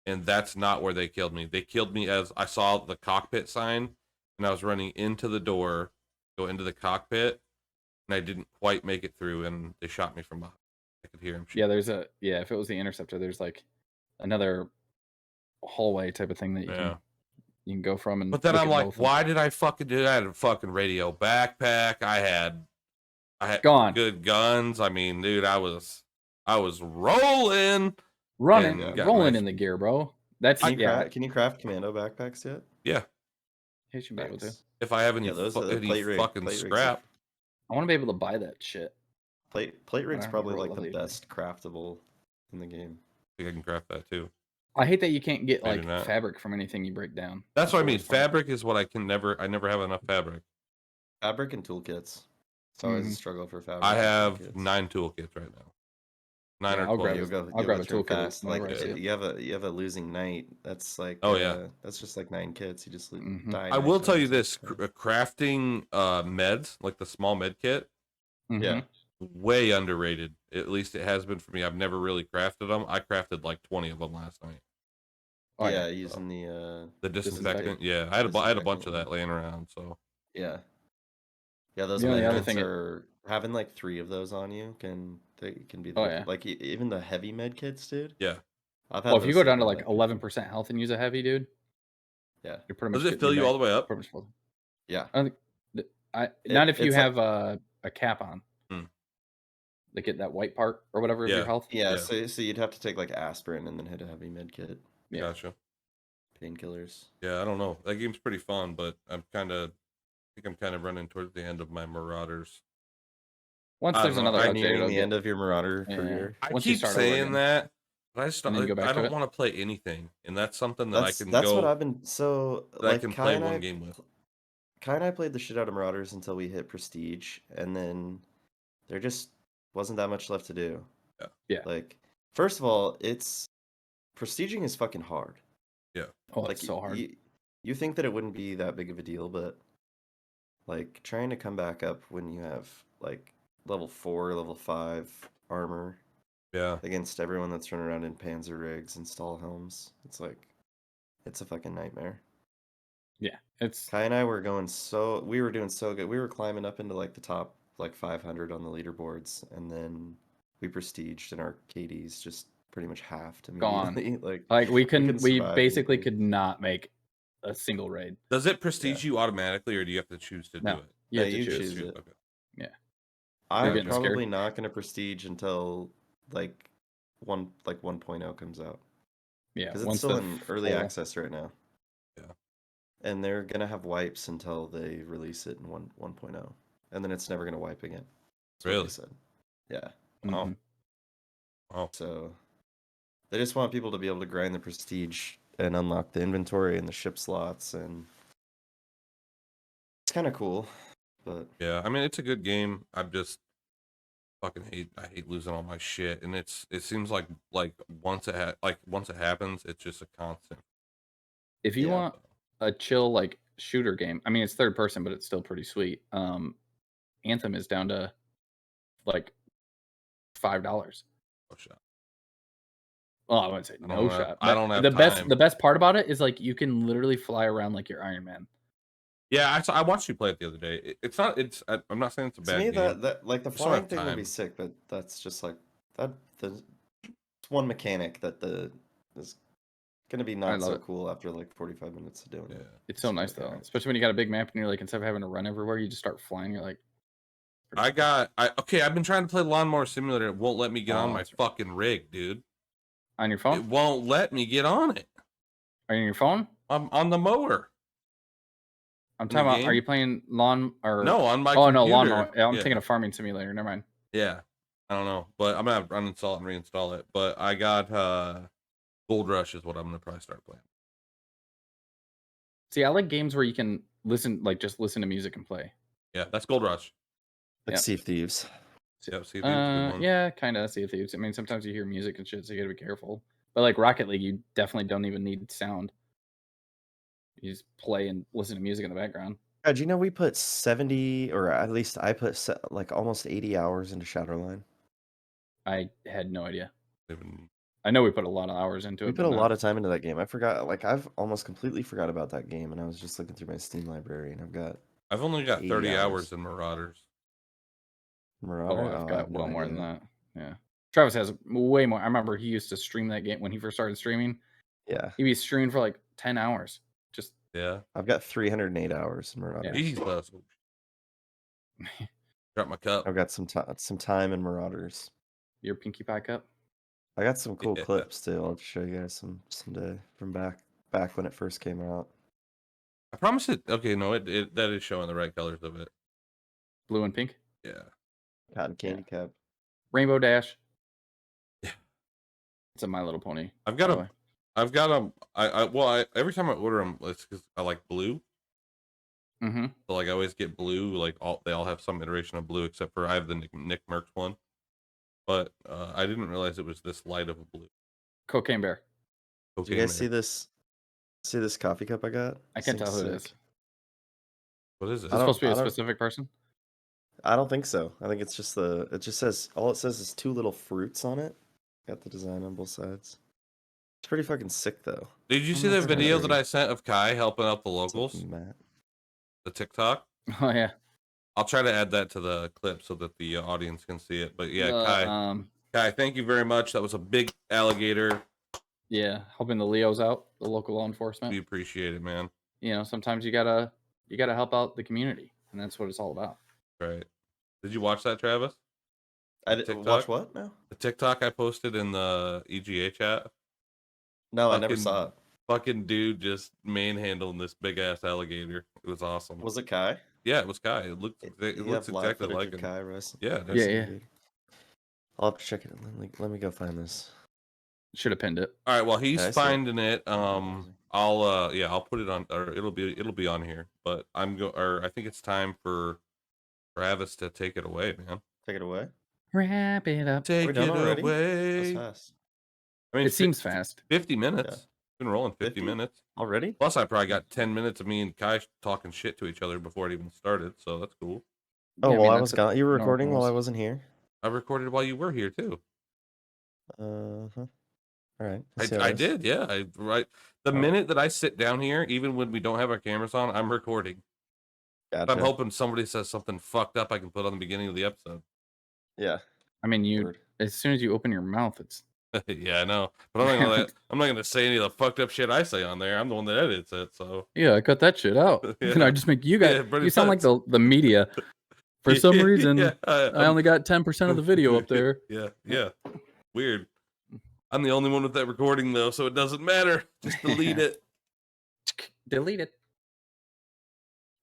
Speaker 3: and that's not where they killed me. They killed me as I saw the cockpit sign, and I was running into the door, go into the cockpit, and I didn't quite make it through, and they shot me from behind. I could hear him shoot.
Speaker 4: Yeah, if it was the interceptor, there's like another hallway type of thing that you can go from. And
Speaker 3: But then
Speaker 4: look
Speaker 3: I'm
Speaker 4: at
Speaker 3: like,
Speaker 4: both of them.
Speaker 3: why did I fucking do that? I had a fucking radio backpack. I had
Speaker 4: Gone.
Speaker 3: good guns. I mean, dude, I was rolling.
Speaker 4: Running,
Speaker 3: and got
Speaker 4: rolling
Speaker 3: my-
Speaker 4: in the gear, bro. That's
Speaker 5: Can you,
Speaker 4: yeah.
Speaker 5: can you craft commando backpacks yet?
Speaker 3: Yeah,
Speaker 4: You should be able to.
Speaker 5: Nice.
Speaker 3: if I have any,
Speaker 5: Yeah, those are
Speaker 3: any
Speaker 5: plate rig.
Speaker 3: fucking
Speaker 5: Plate rigs are-
Speaker 3: scrap.
Speaker 4: I want to be able to buy that shit.
Speaker 5: Plate rig's
Speaker 4: I
Speaker 5: probably
Speaker 4: remember
Speaker 5: like
Speaker 4: what
Speaker 5: the
Speaker 4: level you
Speaker 5: best craftable in the game.
Speaker 3: I think I can craft that too.
Speaker 4: I hate that you can't get
Speaker 3: Maybe
Speaker 4: like
Speaker 3: not.
Speaker 4: fabric from anything you break down.
Speaker 3: That's what I
Speaker 4: the
Speaker 3: mean.
Speaker 4: worst part.
Speaker 3: Fabric is what I never have enough fabric.
Speaker 5: Fabric and toolkits. It's always a
Speaker 4: Mhm.
Speaker 5: struggle for fabric.
Speaker 3: I
Speaker 5: and
Speaker 3: have
Speaker 5: toolkits.
Speaker 3: 9 toolkits right now. 9
Speaker 4: Yeah,
Speaker 3: or
Speaker 4: I'll
Speaker 3: 12.
Speaker 4: grab
Speaker 5: You'll
Speaker 4: it.
Speaker 5: go,
Speaker 4: I'll
Speaker 5: you'll
Speaker 4: grab
Speaker 5: go
Speaker 4: a
Speaker 5: through
Speaker 4: toolkit
Speaker 5: fast. Like
Speaker 4: whenever I see it.
Speaker 5: you have a losing night. That's like
Speaker 3: Oh, yeah.
Speaker 5: that's just like 9 kits. You just
Speaker 4: Mhm.
Speaker 5: die.
Speaker 3: I
Speaker 5: 9
Speaker 3: will tell you
Speaker 5: times.
Speaker 3: this: crafting meds, like the small med kit,
Speaker 5: Yeah.
Speaker 4: Mhm.
Speaker 3: way underrated. At least it has been for me. I've never really crafted them. I crafted like 20 of them last night.
Speaker 4: Oh,
Speaker 5: yeah,
Speaker 4: yeah.
Speaker 5: using the
Speaker 3: The disinfectant.
Speaker 5: Disinfectant.
Speaker 3: Yeah, I had a bunch
Speaker 5: Disinfectant,
Speaker 3: of that laying around. So
Speaker 5: yeah. Yeah, those
Speaker 4: The only other
Speaker 5: meds
Speaker 4: thing
Speaker 5: are having like 3 of those on you can be
Speaker 4: Oh,
Speaker 5: like,
Speaker 4: yeah.
Speaker 5: like even the heavy med kits, dude.
Speaker 3: yeah.
Speaker 5: I've had
Speaker 4: Well, if you
Speaker 5: those
Speaker 4: go down to
Speaker 5: sitting
Speaker 4: like
Speaker 5: in my computer.
Speaker 4: 11% health and use a heavy, dude,
Speaker 5: Yeah.
Speaker 4: you're pretty much.
Speaker 3: Does it
Speaker 4: getting
Speaker 3: fill
Speaker 4: your
Speaker 3: you all
Speaker 4: back-
Speaker 3: the way up?
Speaker 4: pretty much full.
Speaker 5: Yeah.
Speaker 4: I don't think. Not if you
Speaker 5: it's like-
Speaker 4: have a cap on.
Speaker 3: Hmm.
Speaker 4: Like get that white part or whatever of
Speaker 3: Yeah.
Speaker 4: your health.
Speaker 5: Yeah,
Speaker 3: Yeah.
Speaker 5: so you'd have to take like aspirin and then hit a heavy med kit,
Speaker 4: Yeah.
Speaker 3: Gotcha.
Speaker 5: painkillers.
Speaker 3: Yeah, I don't know. That game's pretty fun, but I think I'm kind of running towards the end of my Marauders.
Speaker 4: Once
Speaker 3: I
Speaker 4: there's
Speaker 3: don't know,
Speaker 4: another
Speaker 3: I
Speaker 5: Are you
Speaker 4: update,
Speaker 5: nearing
Speaker 4: it'll
Speaker 5: the
Speaker 4: get.
Speaker 5: end of your Marauder
Speaker 4: Yeah.
Speaker 5: career?
Speaker 3: I
Speaker 4: Once you
Speaker 3: keep
Speaker 4: start over
Speaker 3: saying
Speaker 4: again.
Speaker 3: that, but I just
Speaker 4: And then you go back
Speaker 3: I
Speaker 4: to
Speaker 3: don't
Speaker 4: it?
Speaker 3: want to play anything, and that's something that
Speaker 5: That's
Speaker 3: I can
Speaker 5: that's
Speaker 3: go
Speaker 5: what I've been so
Speaker 3: that I
Speaker 5: like
Speaker 3: can
Speaker 5: Kai
Speaker 3: play
Speaker 5: and
Speaker 3: one
Speaker 5: I
Speaker 3: game with.
Speaker 5: Kai and I played the shit out of Marauders until we hit Prestige, and then there just wasn't that much left to do.
Speaker 4: Yeah.
Speaker 5: Like, first of all, Prestiging is fucking hard.
Speaker 4: Oh,
Speaker 5: Like,
Speaker 4: it's so hard.
Speaker 5: you think that it wouldn't be that big of a deal, but like trying to come back up when you have like level 4, level 5 armor
Speaker 3: Yeah,
Speaker 5: against everyone that's running around in Panzer rigs and stall helms, it's a fucking nightmare.
Speaker 4: Yeah, it's
Speaker 5: Kai and I were we were doing so good. We were climbing up into like the top like 500 on the leaderboards, and then we prestiged, and our KDs just pretty much halved
Speaker 4: Gone.
Speaker 5: immediately.
Speaker 4: like we
Speaker 5: couldn't survive
Speaker 4: basically
Speaker 5: anything.
Speaker 4: could not make a single raid.
Speaker 3: does it prestige you automatically, or do you have to choose to
Speaker 4: No.
Speaker 3: do it?
Speaker 4: You
Speaker 5: No,
Speaker 4: have to
Speaker 5: you
Speaker 4: choose.
Speaker 5: choose it.
Speaker 3: Okay.
Speaker 5: I'm
Speaker 4: getting scared.
Speaker 5: probably not going to prestige until like 1.0 comes out,
Speaker 4: Yeah,
Speaker 5: because it's
Speaker 4: once
Speaker 5: still
Speaker 4: the
Speaker 5: in early
Speaker 4: full-
Speaker 5: access right now.
Speaker 3: Yeah.
Speaker 5: And they're gonna have wipes until they release it in 1.0, and then it's never gonna wipe again. That's what they
Speaker 3: Really?
Speaker 5: said. Yeah.
Speaker 3: Wow.
Speaker 4: Mhm.
Speaker 3: Wow.
Speaker 5: So they just want people to be able to grind the prestige and unlock the inventory and the ship slots, and it's kind of cool. But
Speaker 3: Yeah, I mean it's a good game. I just fucking hate losing all my shit, and it seems like once it happens, it's just a constant.
Speaker 4: If you
Speaker 5: Yeah.
Speaker 4: want a chill like shooter game, I mean it's third person, but it's still pretty sweet. Anthem is down to like $5.
Speaker 3: Oh, shit.
Speaker 4: Well, I wouldn't say
Speaker 3: I
Speaker 4: no
Speaker 3: don't have-
Speaker 4: shot.
Speaker 3: I
Speaker 4: but
Speaker 3: don't have
Speaker 4: the
Speaker 3: time.
Speaker 4: best part about it is like you can literally fly around like you're Iron Man.
Speaker 3: Yeah, I watched you play it the other day. I'm not saying it's a
Speaker 5: to
Speaker 3: bad
Speaker 5: me,
Speaker 3: game.
Speaker 5: that like the
Speaker 3: Just don't
Speaker 5: flying
Speaker 3: have
Speaker 5: thing would
Speaker 3: time.
Speaker 5: be sick, but that's just like that. It's one mechanic that is gonna be not
Speaker 4: love
Speaker 5: so
Speaker 4: it.
Speaker 5: cool after like 45 minutes of doing
Speaker 3: Yeah.
Speaker 5: it.
Speaker 4: It's so
Speaker 5: Just
Speaker 4: nice though,
Speaker 5: mechanic.
Speaker 4: especially when you got a big map and you're like instead of having to run everywhere, you just start flying. You're like,
Speaker 3: I've been trying to play Lawnmower Simulator. It won't let me get
Speaker 4: Oh,
Speaker 3: on my
Speaker 4: that's right.
Speaker 3: fucking rig, dude.
Speaker 4: on your
Speaker 3: It
Speaker 4: phone?
Speaker 3: won't let me get on it.
Speaker 4: Are you on your phone?
Speaker 3: I'm on the mower.
Speaker 4: I'm
Speaker 3: In the
Speaker 4: talking about. Are
Speaker 3: game?
Speaker 4: you playing lawn or
Speaker 3: No, on my
Speaker 4: Oh no,
Speaker 3: computer.
Speaker 4: lawnmower. Yeah, I'm
Speaker 3: Yeah.
Speaker 4: thinking of Farming Simulator. Never mind.
Speaker 3: Yeah. I don't know, but I'm gonna have to uninstall it and reinstall it. But I got Gold Rush is what I'm gonna probably start playing.
Speaker 4: See, I like games where you can listen, like just listen to music and play.
Speaker 3: Yeah, that's Gold Rush.
Speaker 5: Like
Speaker 4: Yep.
Speaker 5: Sea of Thieves.
Speaker 3: Yep, see if it's a good one.
Speaker 4: Yeah, kind of. Sea of Thieves. I mean, sometimes you hear music and shit, so you gotta be careful. But like Rocket League, you definitely don't even need sound. You just play and listen to music in the background.
Speaker 5: God, you know we put 70, or at least I put like almost 80 hours into Shadowline.
Speaker 4: I had no idea.
Speaker 3: Even-
Speaker 4: I know we put a lot of hours into it.
Speaker 5: We
Speaker 4: but
Speaker 5: put a
Speaker 4: not-
Speaker 5: lot of time into that game. I forgot, like I've almost completely forgot about that game, and I was just looking through my Steam library, and
Speaker 3: I've only got
Speaker 5: 80
Speaker 3: 30
Speaker 5: hours.
Speaker 3: hours in Marauders.
Speaker 5: Marauder.
Speaker 4: I've
Speaker 5: I
Speaker 4: got
Speaker 5: have no
Speaker 4: well more than
Speaker 5: idea.
Speaker 4: that. Yeah. Travis has way more. I remember he used to stream that game when he first started streaming.
Speaker 5: Yeah,
Speaker 4: He'd be streaming for like 10 hours. Just
Speaker 3: Yeah.
Speaker 5: I've got 308 hours in Marauders.
Speaker 3: Jesus. Drop my cup.
Speaker 5: I've got some time in Marauders.
Speaker 4: your Pinkie Pie cup.
Speaker 5: I got some cool
Speaker 3: Yeah.
Speaker 5: clips too. I'll show you guys someday from back when it first came out.
Speaker 3: I promise it. Okay, no, it that is showing the right colors of it.
Speaker 4: Blue and pink.
Speaker 3: Yeah.
Speaker 5: Cotton Candy Cup.
Speaker 4: Rainbow Dash.
Speaker 3: Yeah.
Speaker 4: It's a My Little Pony.
Speaker 3: I've got
Speaker 4: by the
Speaker 3: them.
Speaker 4: way.
Speaker 3: I've got them. Every time I order them, it's because I like blue.
Speaker 4: Mm-hmm.
Speaker 3: So like I always get blue. Like they all have some iteration of blue, except for I have the Nick Merckx one. But I didn't realize it was this light of a blue.
Speaker 4: Cocaine Bear.
Speaker 5: Do you guys see this? See this coffee cup I got?
Speaker 4: I
Speaker 5: This
Speaker 4: can't tell
Speaker 5: thing's
Speaker 4: who it is.
Speaker 5: sick.
Speaker 3: What is
Speaker 4: Is
Speaker 3: it?
Speaker 4: it supposed to be a
Speaker 5: I don't-
Speaker 4: specific person?
Speaker 5: I don't think so. I think it's just it just says, all it says is 2 little fruits on it. Got the design on both sides. It's pretty fucking sick though.
Speaker 3: Did you
Speaker 5: I'm
Speaker 3: see
Speaker 5: not
Speaker 3: the
Speaker 5: fucking
Speaker 3: video
Speaker 5: sure.
Speaker 3: that I sent of Kai helping out the
Speaker 5: What's up,
Speaker 3: locals?
Speaker 5: Matt?
Speaker 3: The TikTok.
Speaker 4: Oh yeah.
Speaker 3: I'll try to add that to the clip so that the audience can see it. But yeah, Kai,
Speaker 4: Kai.
Speaker 3: thank you very much. That was a big alligator.
Speaker 4: Yeah, helping the Leos out, the local law enforcement.
Speaker 3: We appreciate it, man.
Speaker 4: You know, sometimes you gotta help out the community, and that's what it's all about.
Speaker 3: Right. Did you watch that, Travis?
Speaker 5: I did
Speaker 3: TikTok?
Speaker 5: watch what now?
Speaker 3: The TikTok I posted in the EGA chat.
Speaker 5: No, I never
Speaker 3: Fucking-
Speaker 5: saw it.
Speaker 3: Fucking dude just manhandling this big ass alligator. It was awesome.
Speaker 5: Was it Kai?
Speaker 3: Yeah, it was Kai. It looked. It
Speaker 5: You
Speaker 3: looks
Speaker 5: have live
Speaker 3: exactly
Speaker 5: footage
Speaker 3: like
Speaker 5: of
Speaker 3: him.
Speaker 5: Kai wrestling?
Speaker 3: Yeah,
Speaker 5: I've
Speaker 3: that's-
Speaker 4: Yeah.
Speaker 5: seen it. I'll have to check it. Let me go find this.
Speaker 4: Should have pinned it.
Speaker 3: All right. Well, he's
Speaker 5: I see it.
Speaker 3: finding it. I'll put it on, or it'll be on here. But I think it's time for Travis to take it away, man.
Speaker 5: Take it away.
Speaker 4: Wrap it up.
Speaker 3: Take
Speaker 5: We're done
Speaker 3: it
Speaker 5: already?
Speaker 3: away.
Speaker 5: That's fast.
Speaker 3: I mean,
Speaker 4: It seems fast.
Speaker 3: 50 minutes.
Speaker 5: Yeah.
Speaker 3: Been rolling 50
Speaker 5: 50?
Speaker 3: minutes.
Speaker 5: Already?
Speaker 3: Plus, I probably got 10 minutes of me and Kai talking shit to each other before it even started. So that's cool.
Speaker 5: Oh,
Speaker 4: Yeah, I
Speaker 5: well,
Speaker 4: mean,
Speaker 5: I was
Speaker 4: that's
Speaker 5: gone. You were
Speaker 4: normal
Speaker 5: recording while I
Speaker 4: rules.
Speaker 5: wasn't here.
Speaker 3: I recorded while you were here too.
Speaker 5: All right.
Speaker 3: I did, yeah. The
Speaker 5: Oh.
Speaker 3: minute that I sit down here, even when we don't have our cameras on, I'm recording.
Speaker 5: Gotcha.
Speaker 3: I'm hoping somebody says something fucked up I can put on the beginning of the episode.
Speaker 5: Yeah.
Speaker 4: I mean,
Speaker 5: Word.
Speaker 4: as soon as you open your mouth, it's
Speaker 3: Yeah, I know. But I'm not gonna say any of the fucked up shit I say on there. I'm the one that edits it, so
Speaker 4: yeah. I cut that shit out.
Speaker 3: Yeah.
Speaker 4: And I just make you guys.
Speaker 3: Yeah, pretty
Speaker 4: you sound like
Speaker 3: much.
Speaker 4: the media. For some reason,
Speaker 3: Yeah,
Speaker 4: I only got 10% of the video up there.
Speaker 3: Yeah. Weird. I'm the only one with that recording though, so it doesn't matter. Just delete it.
Speaker 4: Delete it.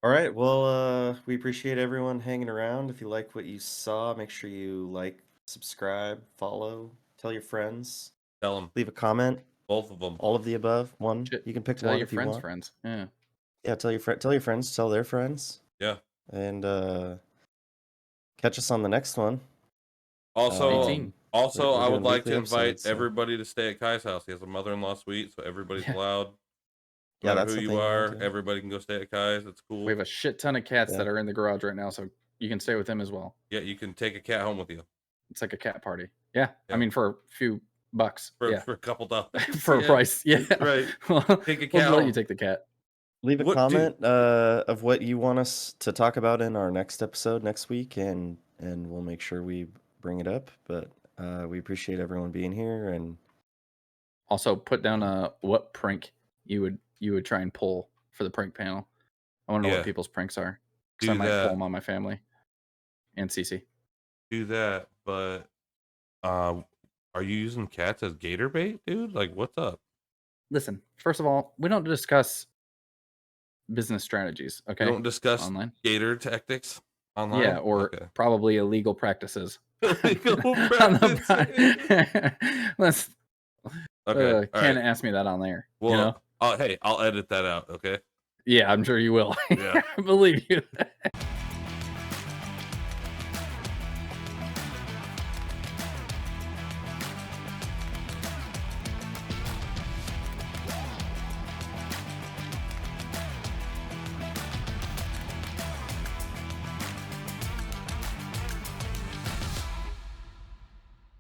Speaker 5: All right. Well, we appreciate everyone hanging around. If you like what you saw, make sure you like, subscribe, follow, tell your friends,
Speaker 3: Tell them,
Speaker 5: leave a comment.
Speaker 3: both of them.
Speaker 5: All of the above. One.
Speaker 4: Shit,
Speaker 5: You can pick
Speaker 4: Tell
Speaker 5: one
Speaker 4: your
Speaker 5: if you
Speaker 4: friends,
Speaker 5: want.
Speaker 4: friends. Yeah.
Speaker 5: Yeah. Tell your friends. Tell their friends.
Speaker 3: Yeah.
Speaker 5: And catch us on the next one.
Speaker 3: Also,
Speaker 4: 18.
Speaker 3: Also,
Speaker 5: We're
Speaker 3: I would
Speaker 5: doing
Speaker 3: like to
Speaker 5: weekly
Speaker 3: invite
Speaker 5: episodes, so-
Speaker 3: everybody to stay at Kai's house. He has a mother-in-law suite, so everybody's
Speaker 4: Yeah.
Speaker 3: allowed. No
Speaker 5: Yeah,
Speaker 3: matter
Speaker 5: that's
Speaker 3: who
Speaker 5: the
Speaker 3: you
Speaker 5: thing I
Speaker 3: are,
Speaker 5: want to-
Speaker 3: everybody can go stay at Kai's. It's cool.
Speaker 4: We have a shit ton of cats
Speaker 5: Yeah.
Speaker 4: that are in the garage right now, so you can stay with them as well.
Speaker 3: Yeah, you can take a cat home with you
Speaker 4: It's like a cat party. Yeah.
Speaker 3: Yeah.
Speaker 4: I mean, for a few bucks.
Speaker 3: for,
Speaker 4: yeah.
Speaker 3: for a couple dollars.
Speaker 4: For a
Speaker 3: Yeah,
Speaker 4: price. Yeah.
Speaker 3: Right.
Speaker 4: Well,
Speaker 3: Take a
Speaker 4: we'll
Speaker 3: cat
Speaker 4: let
Speaker 3: home.
Speaker 4: you take the cat.
Speaker 5: Leave a
Speaker 3: What-
Speaker 5: comment of what you want us to talk about in our next episode next week, and we'll make sure we bring it up. But we appreciate everyone being here, and
Speaker 4: Also, put down what prank you would try and pull for the prank panel. I want to know
Speaker 3: Yeah.
Speaker 4: what people's pranks are. Because I
Speaker 3: Do
Speaker 4: might
Speaker 3: that.
Speaker 4: pull them on my family and CC.
Speaker 3: Do that, but are you using cats as gator bait, dude? Like, what's up?
Speaker 4: Listen, first of all, we don't discuss business strategies. Okay.
Speaker 3: You don't discuss
Speaker 4: Online.
Speaker 3: gator tactics online?
Speaker 4: Yeah, or
Speaker 3: Okay.
Speaker 4: probably illegal practices.
Speaker 3: Illegal
Speaker 4: On the
Speaker 3: practices.
Speaker 4: Let's
Speaker 3: Okay, all
Speaker 4: can't
Speaker 3: right.
Speaker 4: ask me that on there.
Speaker 3: Well,
Speaker 4: you know?
Speaker 3: hey, I'll edit that out, okay?
Speaker 4: Yeah, I'm sure you will.
Speaker 3: Yeah.
Speaker 4: I believe you.